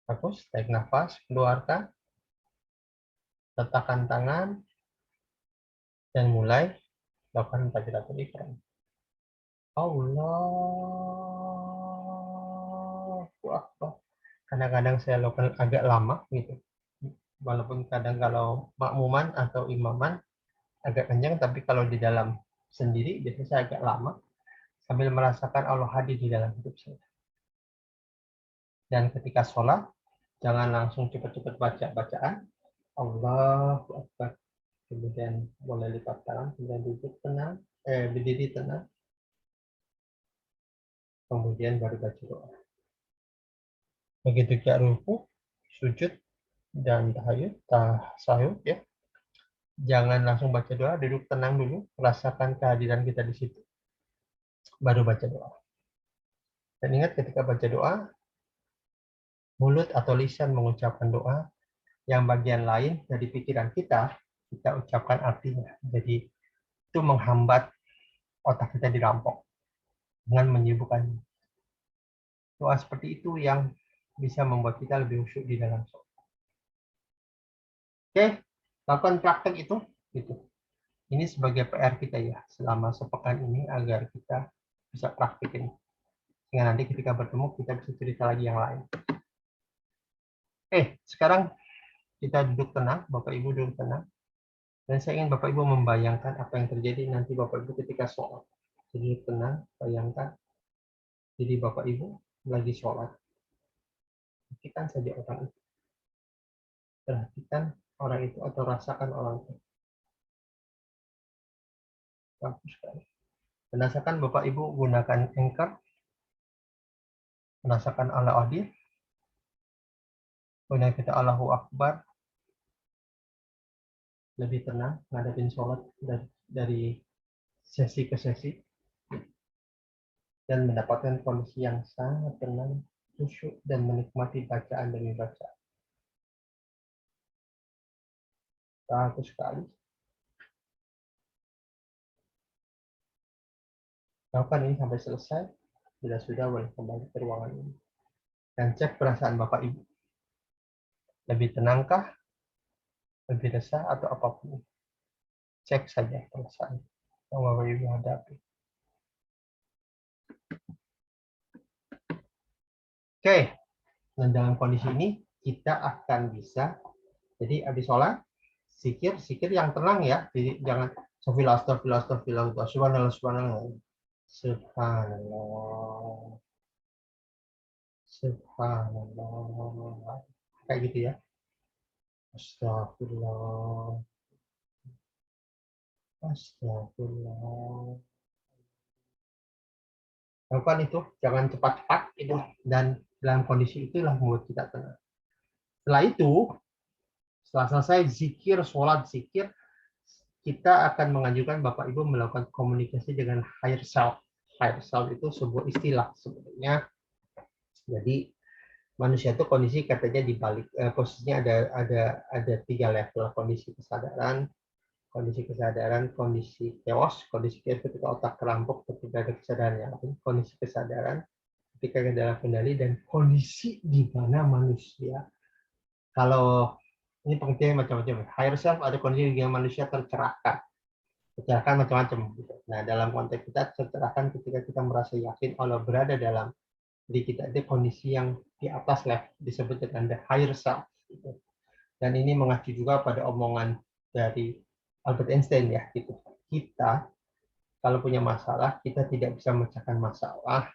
[SPEAKER 1] Bagus, tarik nafas, keluarkan, letakkan tangan, dan mulai lakukan takbiratul ihram. Allahu Akbar. Kadang-kadang saya lakukan agak lama gitu. Walaupun kadang kalau makmuman atau imaman agak kencang, tapi kalau di dalam sendiri biasanya saya agak lama sambil merasakan Allah hadir di dalam hidup saya. Dan ketika sholat, jangan langsung cepat-cepat baca bacaan. Allahu Akbar. Kemudian boleh lipat tangan, kemudian duduk tenang, berdiri tenang. Kemudian baru baca doa. Begitu juga ruku, sujud, dan tahayud ya. Jangan langsung baca doa, duduk tenang dulu, rasakan kehadiran kita di situ. Baru baca doa. Dan ingat ketika baca doa, mulut atau lisan mengucapkan doa, yang bagian lain dari pikiran kita ucapkan artinya. Jadi itu menghambat otak kita dirampok dengan menyibukkan. Doa seperti itu yang bisa membuat kita lebih khusyuk di dalam sholat. Oke, lakukan praktek itu. Gitu. Ini sebagai PR kita ya, selama sepekan ini agar kita bisa praktikin. Sehingga nanti ketika bertemu, kita bisa cerita lagi yang lain. Sekarang kita duduk tenang, Bapak Ibu duduk tenang. Dan saya ingin Bapak Ibu membayangkan apa yang terjadi nanti Bapak Ibu ketika sholat. Jadi tenang, bayangkan. Jadi Bapak Ibu lagi sholat. Perhatikan saja orang itu. Perhatikan orang itu atau rasakan orang itu. Bagus sekali. Rasakan Bapak Ibu gunakan anchor. Merasakan Allah hadir. Kemudian kita Allahu Akbar. Lebih tenang ngadepin sholat dari sesi ke sesi. Dan mendapatkan kondisi yang sangat tenang, khusyuk, dan menikmati bacaan demi bacaan. Bagus sekali. Lakukan ini sampai selesai. Bila sudah, boleh kembali ke ruangan ini. Dan cek perasaan Bapak Ibu. Lebih tenangkah? Lebih resah atau apapun? Cek saja perasaan yang Bapak Ibu hadapi. Oke. Dan dalam kondisi ini, kita akan bisa. Jadi, habis sholat, sikir yang tenang ya. Jadi, jangan subhanallah. Subhanallah. Subhanallah. Kayak gitu ya. Astagfirullah. Astagfirullah. Lakukan itu, jangan cepat-cepat itu, dan dalam kondisi itulah membuat kita tenang. Setelah itu, setelah selesai zikir, sholat, zikir, kita akan menganjurkan Bapak Ibu melakukan komunikasi dengan higher self. Higher self itu sebuah istilah sebenarnya. Jadi manusia itu kondisi katanya di balik posisinya ada 3 level kondisi chaos ketika otak kerampuk, ketika ada kesadaran yang lain, kondisi kesadaran ketika dalam kendali, dan kondisi di mana manusia, kalau ini pengertiannya macam-macam. Higher self ada kondisi di mana manusia tercerahkan macam-macam. Nah, dalam konteks kita tercerahkan ketika kita merasa yakin Allah berada dalam diri kita, itu kondisi yang di atas level, disebut dengan the higher self. Dan ini mengacu juga pada omongan dari Albert Einstein ya, gitu. Kita kalau punya masalah, kita tidak bisa memecahkan masalah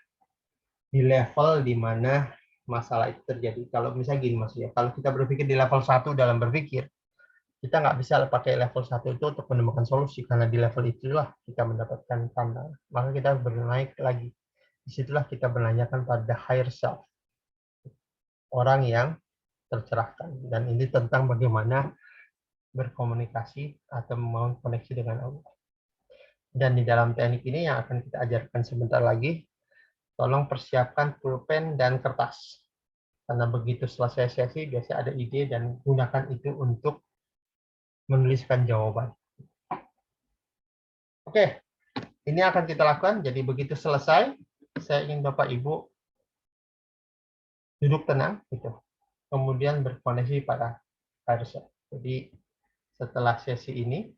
[SPEAKER 1] di level di mana masalah itu terjadi. Kalau misalnya gini maksudnya, kalau kita berpikir di level 1 dalam berpikir, kita nggak bisa pakai level 1 itu untuk menemukan solusi, karena di level itulah kita mendapatkan tantangan. Maka kita bernaik lagi. Disitulah kita menanyakan pada higher self, orang yang tercerahkan. Dan ini tentang bagaimana berkomunikasi atau membangun koneksi dengan Allah. Dan di dalam teknik ini yang akan kita ajarkan sebentar lagi, tolong persiapkan pulpen dan kertas. Karena begitu selesai sesi, biasanya ada ide dan gunakan itu untuk menuliskan jawaban. Oke, ini akan kita lakukan. Jadi begitu selesai, saya ingin Bapak Ibu duduk tenang, gitu. Kemudian berkoneksi pada harusnya. Jadi setelah sesi ini,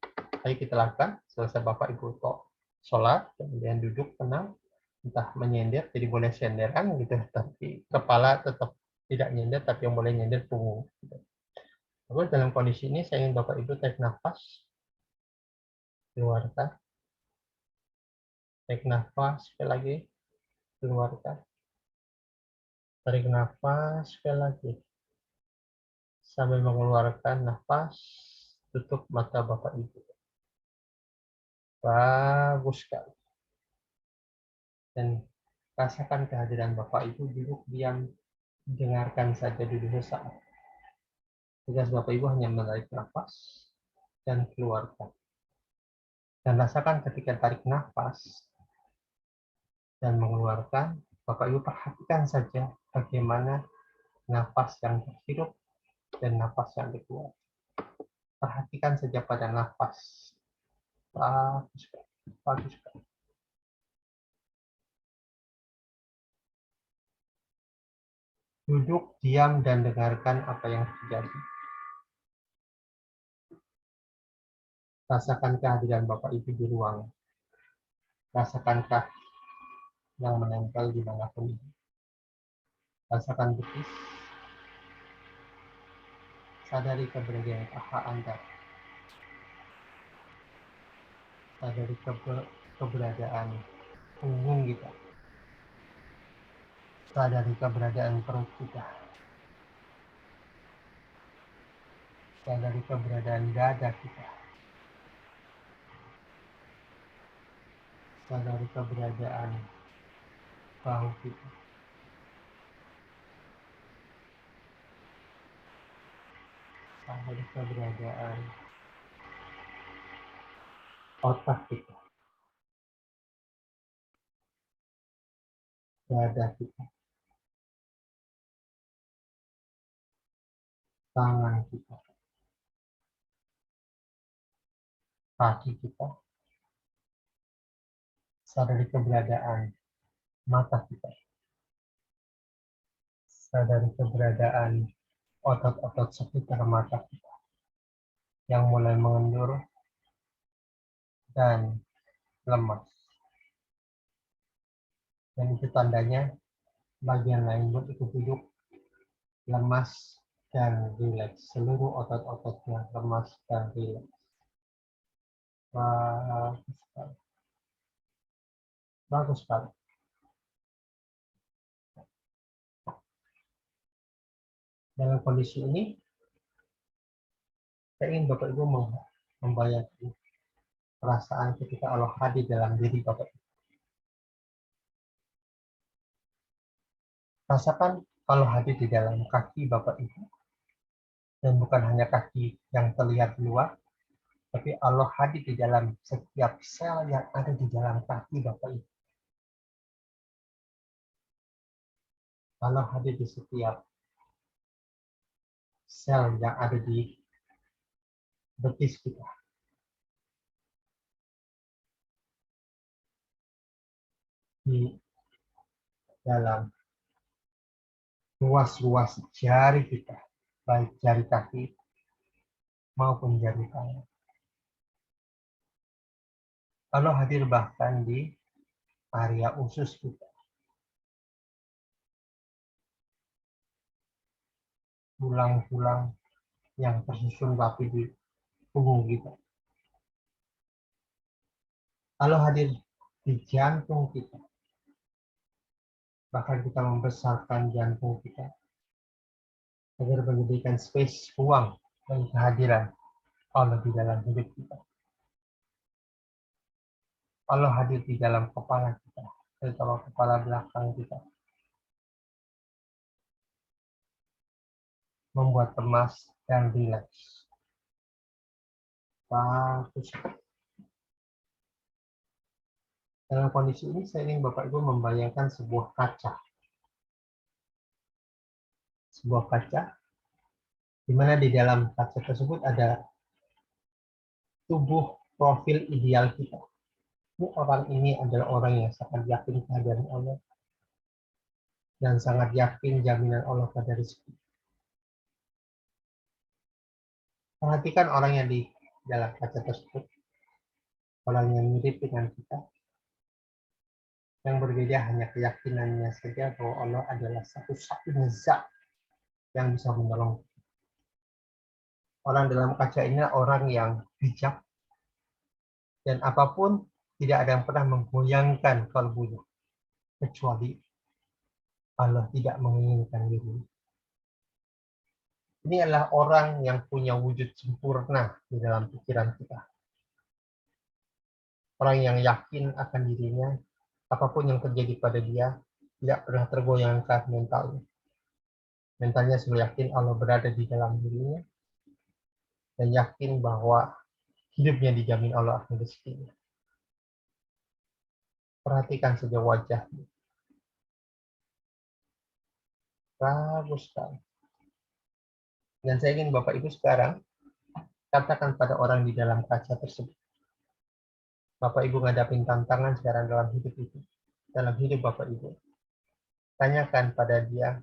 [SPEAKER 1] ayo kita lakukan. Selesai Bapak Ibu sholat, kemudian duduk tenang, entah menyender, jadi boleh senderan gitu, tapi kepala tetap tidak nyender, tapi yang boleh nyender punggung. Gitu. Lalu dalam kondisi ini saya ingin Bapak Ibu tarik nafas, keluarkan, tarik nafas sekali lagi, keluarkan, tarik nafas sekali lagi, sambil mengeluarkan nafas, tutup mata Bapak Ibu. Bagus sekali. Dan rasakan kehadiran Bapak Ibu, duduk diam, dengarkan saja dulu sesaat. Tugas Bapak Ibu hanya menarik nafas dan keluarkan. Dan rasakan ketika tarik nafas dan mengeluarkan, Bapak Ibu perhatikan saja bagaimana nafas yang terhirup dan nafas yang dikeluar. Perhatikan saja pada nafas. Bagus, bagus. Duduk diam dan dengarkan apa yang terjadi. Rasakan kehadiran Bapak Ibu di ruang. Rasakankah yang menempel di manapun. Rasakan betis. Sadari keberadaan paha Anda. Sadari keberadaan punggung kita. Sadari keberadaan perut kita. Sadari keberadaan dada kita. Sadari keberadaan bahu kita. Sadari keberadaan otak kita. Dada kita. Tangan kita. Kaki kita. Sadari keberadaan mata kita. Sadari keberadaan otot-otot sekitar mata kita yang mulai mengendur dan lemas. Dan itu tandanya bagian lain pun ikut duduk lemas dan rileks. Seluruh otot-ototnya lemas dan rileks. Bagus sekali. Dalam kondisi ini, saya ingin Bapak Ibu membayangkan perasaan ketika Allah hadir dalam diri Bapak Ibu. Rasakan kalau hadir di dalam kaki Bapak Ibu, dan bukan hanya kaki yang terlihat luar, tapi Allah hadir di dalam setiap sel yang ada di dalam kaki Bapak Ibu. Allah hadir di setiap sel yang ada di betis kita. Di dalam ruas-ruas jari kita, baik jari kaki maupun jari tangan. Allah hadir bahkan di area usus kita, tulang-tulang yang tersusun rapi di punggung kita. Allah hadir di jantung kita, bahkan kita membesarkan jantung kita agar menjadikan space ruang dan kehadiran Allah di dalam hidup kita. Allah hadir di dalam kepala kita, terutama kepala belakang kita, membuat lemas dan rileks. Bagus. Dalam kondisi ini, saya ingin Bapak Ibu membayangkan sebuah kaca. Sebuah kaca, di mana di dalam kaca tersebut ada tubuh profil ideal kita. Orang ini adalah orang yang sangat yakin kehadiran Allah dan sangat yakin jaminan Allah pada rezeki. Perhatikan orang yang di dalam kaca tersebut, orang yang mirip dengan kita. Yang berbeda hanya keyakinannya saja bahwa Allah adalah satu-satunya zat yang bisa menolong. Orang dalam kaca ini orang yang bijak, dan apapun tidak ada yang pernah menggoyangkan kalbunya, kecuali Allah tidak menginginkan diri. Ini adalah orang yang punya wujud sempurna di dalam pikiran kita. Orang yang yakin akan dirinya, apapun yang terjadi pada dia, tidak pernah tergoyangkan mentalnya. Mentalnya selalu yakin Allah berada di dalam dirinya, dan yakin bahwa hidupnya dijamin Allah akan rezekinya. Perhatikan saja wajahnya. Bagus sekali. Dan saya ingin Bapak Ibu sekarang katakan pada orang di dalam kaca tersebut. Bapak Ibu ngadapin tantangan sekarang dalam hidup itu. Dalam hidup Bapak Ibu. Tanyakan pada dia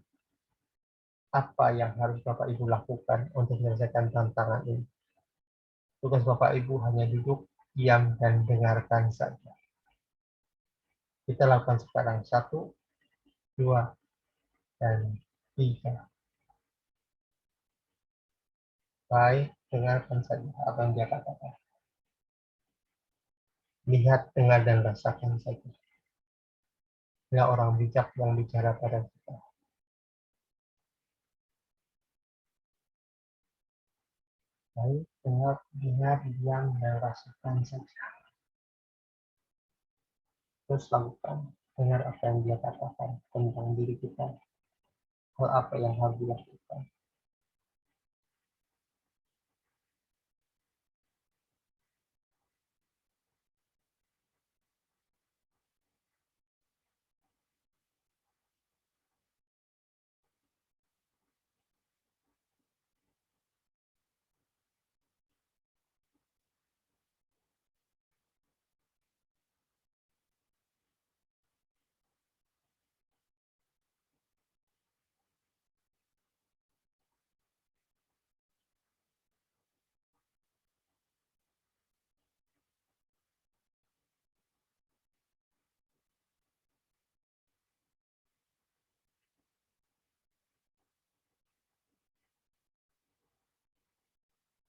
[SPEAKER 1] apa yang harus Bapak Ibu lakukan untuk menyelesaikan tantangan ini. Tugas Bapak Ibu hanya duduk, diam, dan dengarkan saja. Kita lakukan sekarang 1, 2, dan 3. Baik, dengarkan saja apa yang dia katakan. Lihat, dengar, dan rasakan saja. Dia orang bijak yang bicara pada kita. Baik, dengar, diam, dan rasakan saja. Terus lakukan, dengar apa yang dia katakan tentang diri kita. Hal apa yang harus dilakukan.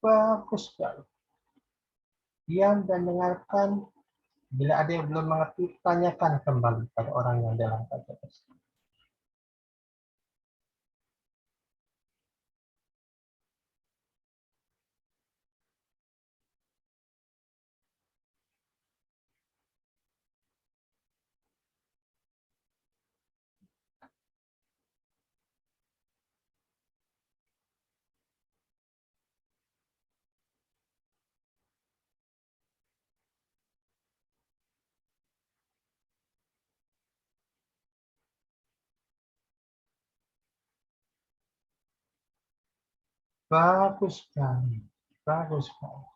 [SPEAKER 1] Bagus sekali. Diam dan dengarkan Bila ada yang belum mengerti, tanyakan kembali pada orang yang dalam kaca tersebut. Bagus sekali, bagus sekali.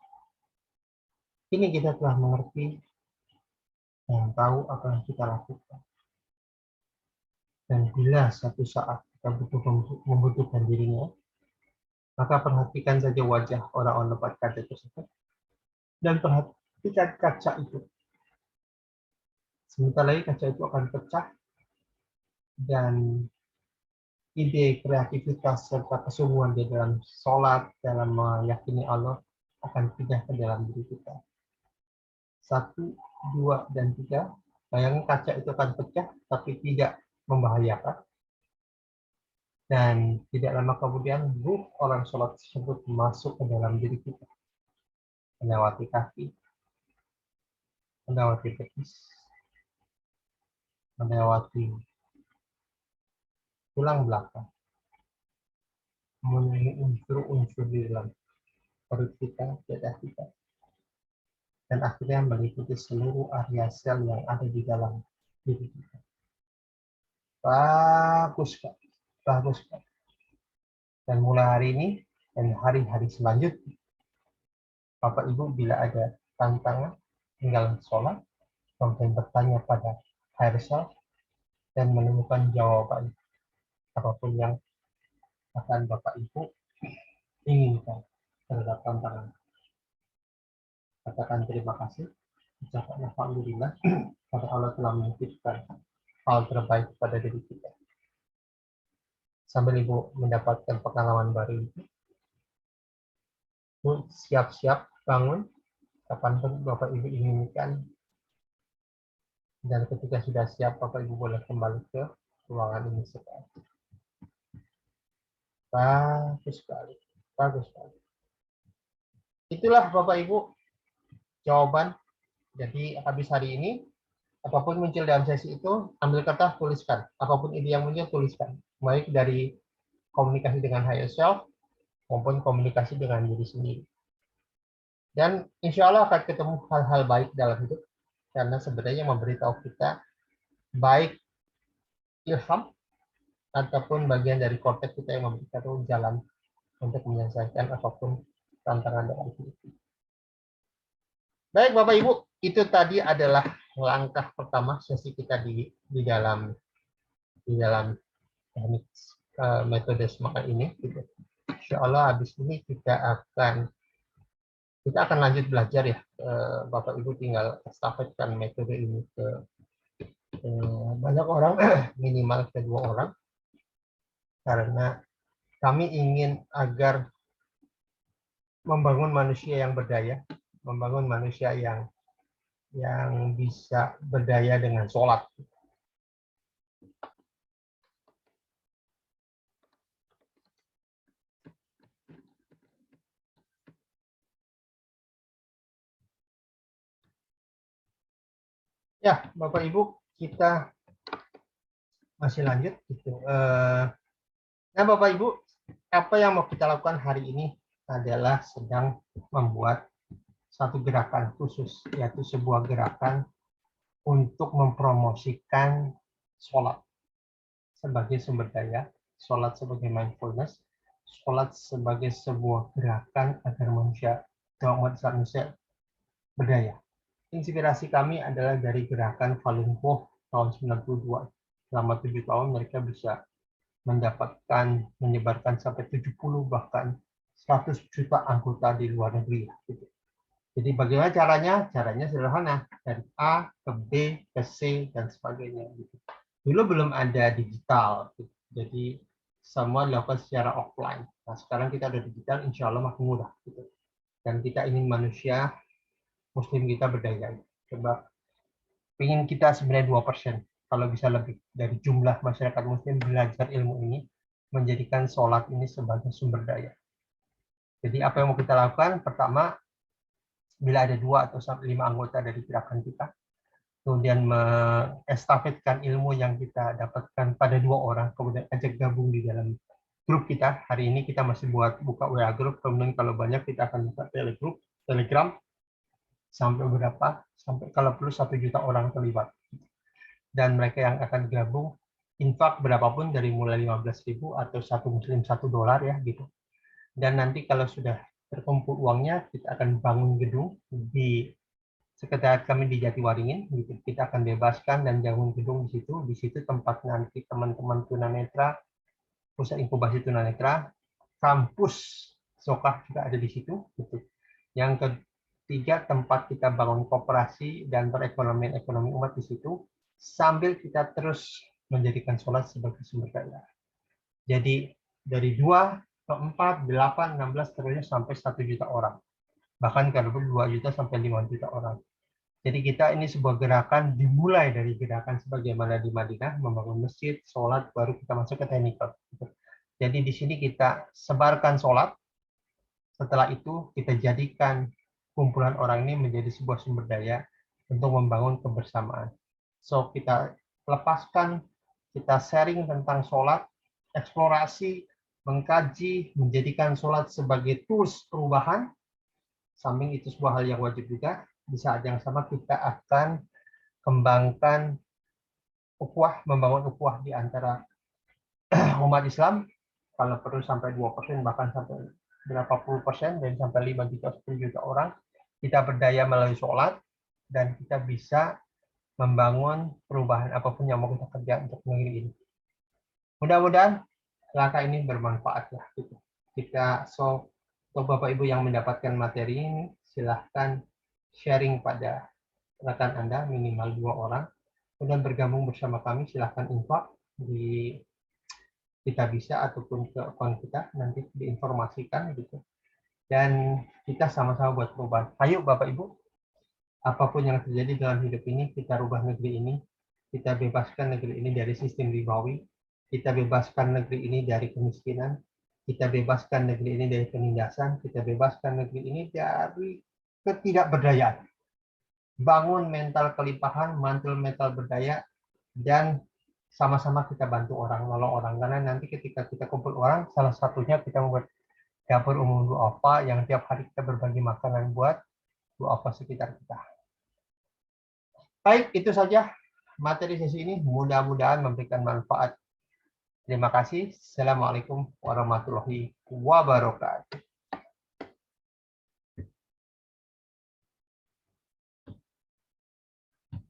[SPEAKER 1] Ini kita telah mengerti dan tahu apa yang kita lakukan. Dan bila satu saat kita membutuhkan dirinya, maka perhatikan saja wajah orang-orang depan kaca tersebut dan perhatikan kaca itu. Sebentar lagi kaca itu akan pecah dan ide, kreativitas, serta kesungguhan di dalam sholat, dalam meyakini Allah akan pindah ke dalam diri kita. 1, 2, dan 3. Bayangkan kaca itu akan pecah, tapi tidak membahayakan. Dan tidak lama kemudian, ruh orang sholat tersebut masuk ke dalam diri kita. Melewati kaki, melewati betis, melewati tulang belakang, memenuhi unsur-unsur di dalam perut kita, dada kita, dan akhirnya meliputi seluruh area sel yang ada di dalam diri kita. Bagus, Pak. Bagus, Pak. Dan mulai hari ini dan hari-hari selanjutnya, Bapak Ibu bila ada tantangan, tinggal sholat, kemudian bertanya pada higher self, dan menemukan jawaban apapun yang akan Bapak Ibu inginkan terhadap tantangan. Katakan terima kasih, ucapkan alhamdulillah karena Allah telah menitipkan hal terbaik pada diri kita. Sambil Ibu mendapatkan pengalaman baru itu, siap-siap bangun kapanpun Bapak Ibu inginkan, dan ketika sudah siap Bapak Ibu boleh kembali ke ruangan ini sekarang. Bagus sekali, bagus sekali. Itulah Bapak Ibu jawaban. Jadi habis hari ini, apapun muncul dalam sesi itu, ambil kertas, tuliskan. Apapun ide yang muncul, tuliskan. Baik dari komunikasi dengan higher self, maupun komunikasi dengan diri sendiri. Dan insya Allah akan ketemu hal-hal baik dalam hidup. Karena sebenarnya memberitahu kita, baik ilham, ataupun bagian dari korteks kita yang memberikan jalan untuk menyelesaikan apapun tantangan dalam hidup. Baik Bapak Ibu, itu tadi adalah langkah pertama sesi kita di dalam teknik metode semangat ini. Insya Allah habis ini kita akan lanjut belajar ya. Bapak Ibu tinggal estafetkan metode ini ke banyak orang, minimal ke 2 orang, karena kami ingin agar membangun manusia yang berdaya, membangun manusia yang bisa berdaya dengan sholat. Ya, Bapak Ibu, kita masih lanjut. Gitu. Nah, Bapak Ibu, apa yang mau kita lakukan hari ini adalah sedang membuat satu gerakan khusus, yaitu sebuah gerakan untuk mempromosikan sholat sebagai sumber daya, sholat sebagai mindfulness, sholat sebagai sebuah gerakan agar manusia, umat manusia berdaya. Inspirasi kami adalah dari gerakan Falun Gong tahun 92. Selama 7 tahun mereka bisa mendapatkan, menyebarkan sampai 70 bahkan 100 juta anggota di luar negeri. Jadi bagaimana caranya? Caranya sederhana, dari A ke B ke C dan sebagainya. Dulu belum ada digital, jadi semua dilakukan secara offline. Nah sekarang kita ada digital, insya Allah makin mudah. Dan kita ingin manusia Muslim kita berdaya. Coba Ingin kita sebenarnya 2%, kalau bisa lebih, dari jumlah masyarakat muslim belajar ilmu ini, menjadikan sholat ini sebagai sumber daya. Jadi apa yang mau kita lakukan? Pertama, bila ada 2 atau 5 anggota dari gerakan kita, kemudian mengestafetkan ilmu yang kita dapatkan pada 2 orang, kemudian ajak gabung di dalam grup kita. Hari ini kita masih buka WA grup, kemudian kalau banyak kita akan buka Telegram, sampai berapa? Sampai kalau perlu 1 juta orang terlibat. Dan mereka yang akan gabung, infak berapapun dari mulai 15.000 atau satu muslim $1 ya gitu. Dan nanti kalau sudah terkumpul uangnya, kita akan bangun gedung di sekretariat kami di Jatiwaringin. Gitu. Kita akan bebaskan dan bangun gedung di situ. Di situ tempat nanti teman-teman tunanetra, pusat inkubasi tunanetra, kampus Sokah juga ada di situ. Gitu. Yang ketiga, tempat kita bangun koperasi dan perekonomian ekonomi umat di situ, sambil kita terus menjadikan sholat sebagai sumber daya. Jadi dari 2 ke 4, 8, 16 terusnya sampai 1 juta orang. Bahkan kalau 2 juta sampai 5 juta orang. Jadi kita ini sebuah gerakan dimulai dari gerakan sebagaimana di Madinah, membangun masjid, sholat, baru kita masuk ke teknikal. Jadi di sini kita sebarkan sholat, setelah itu kita jadikan kumpulan orang ini menjadi sebuah sumber daya untuk membangun kebersamaan. So kita lepaskan, kita sharing tentang sholat, eksplorasi, mengkaji, menjadikan sholat sebagai tools perubahan. Samping itu sebuah hal yang wajib juga, di saat yang sama kita akan kembangkan ukhuwah, membangun ukhuwah di antara umat Islam, kalau perlu sampai 2%, bahkan sampai berapa puluh persen, dan sampai 5 juta, 10 juta orang, kita berdaya melalui sholat, dan kita bisa membangun perubahan apapun yang mau kita kerja untuk negeri ini. Mudah-mudahan langkah ini bermanfaat ya. Kita untuk Bapak Ibu yang mendapatkan materi ini, silahkan sharing pada rekan Anda minimal 2 orang. Kemudian bergabung bersama kami, silahkan infak di kita bisa ataupun ke akun kita, nanti diinformasikan gitu. Dan kita sama-sama buat perubahan. Ayo Bapak Ibu, apapun yang terjadi dalam hidup ini, kita rubah negeri ini, kita bebaskan negeri ini dari sistem ribawi, kita bebaskan negeri ini dari kemiskinan, kita bebaskan negeri ini dari penindasan, kita bebaskan negeri ini dari ketidakberdayaan. Bangun mental kelimpahan, mantul mental berdaya, dan sama-sama kita bantu orang, nolong orang. Karena nanti ketika kita kumpul orang, salah satunya kita membuat dapur umum du'afa yang tiap hari kita berbagi makanan buat du'afa sekitar kita. Baik, itu saja materi sesi ini. Mudah-mudahan memberikan manfaat. Terima kasih. Assalamualaikum warahmatullahi wabarakatuh.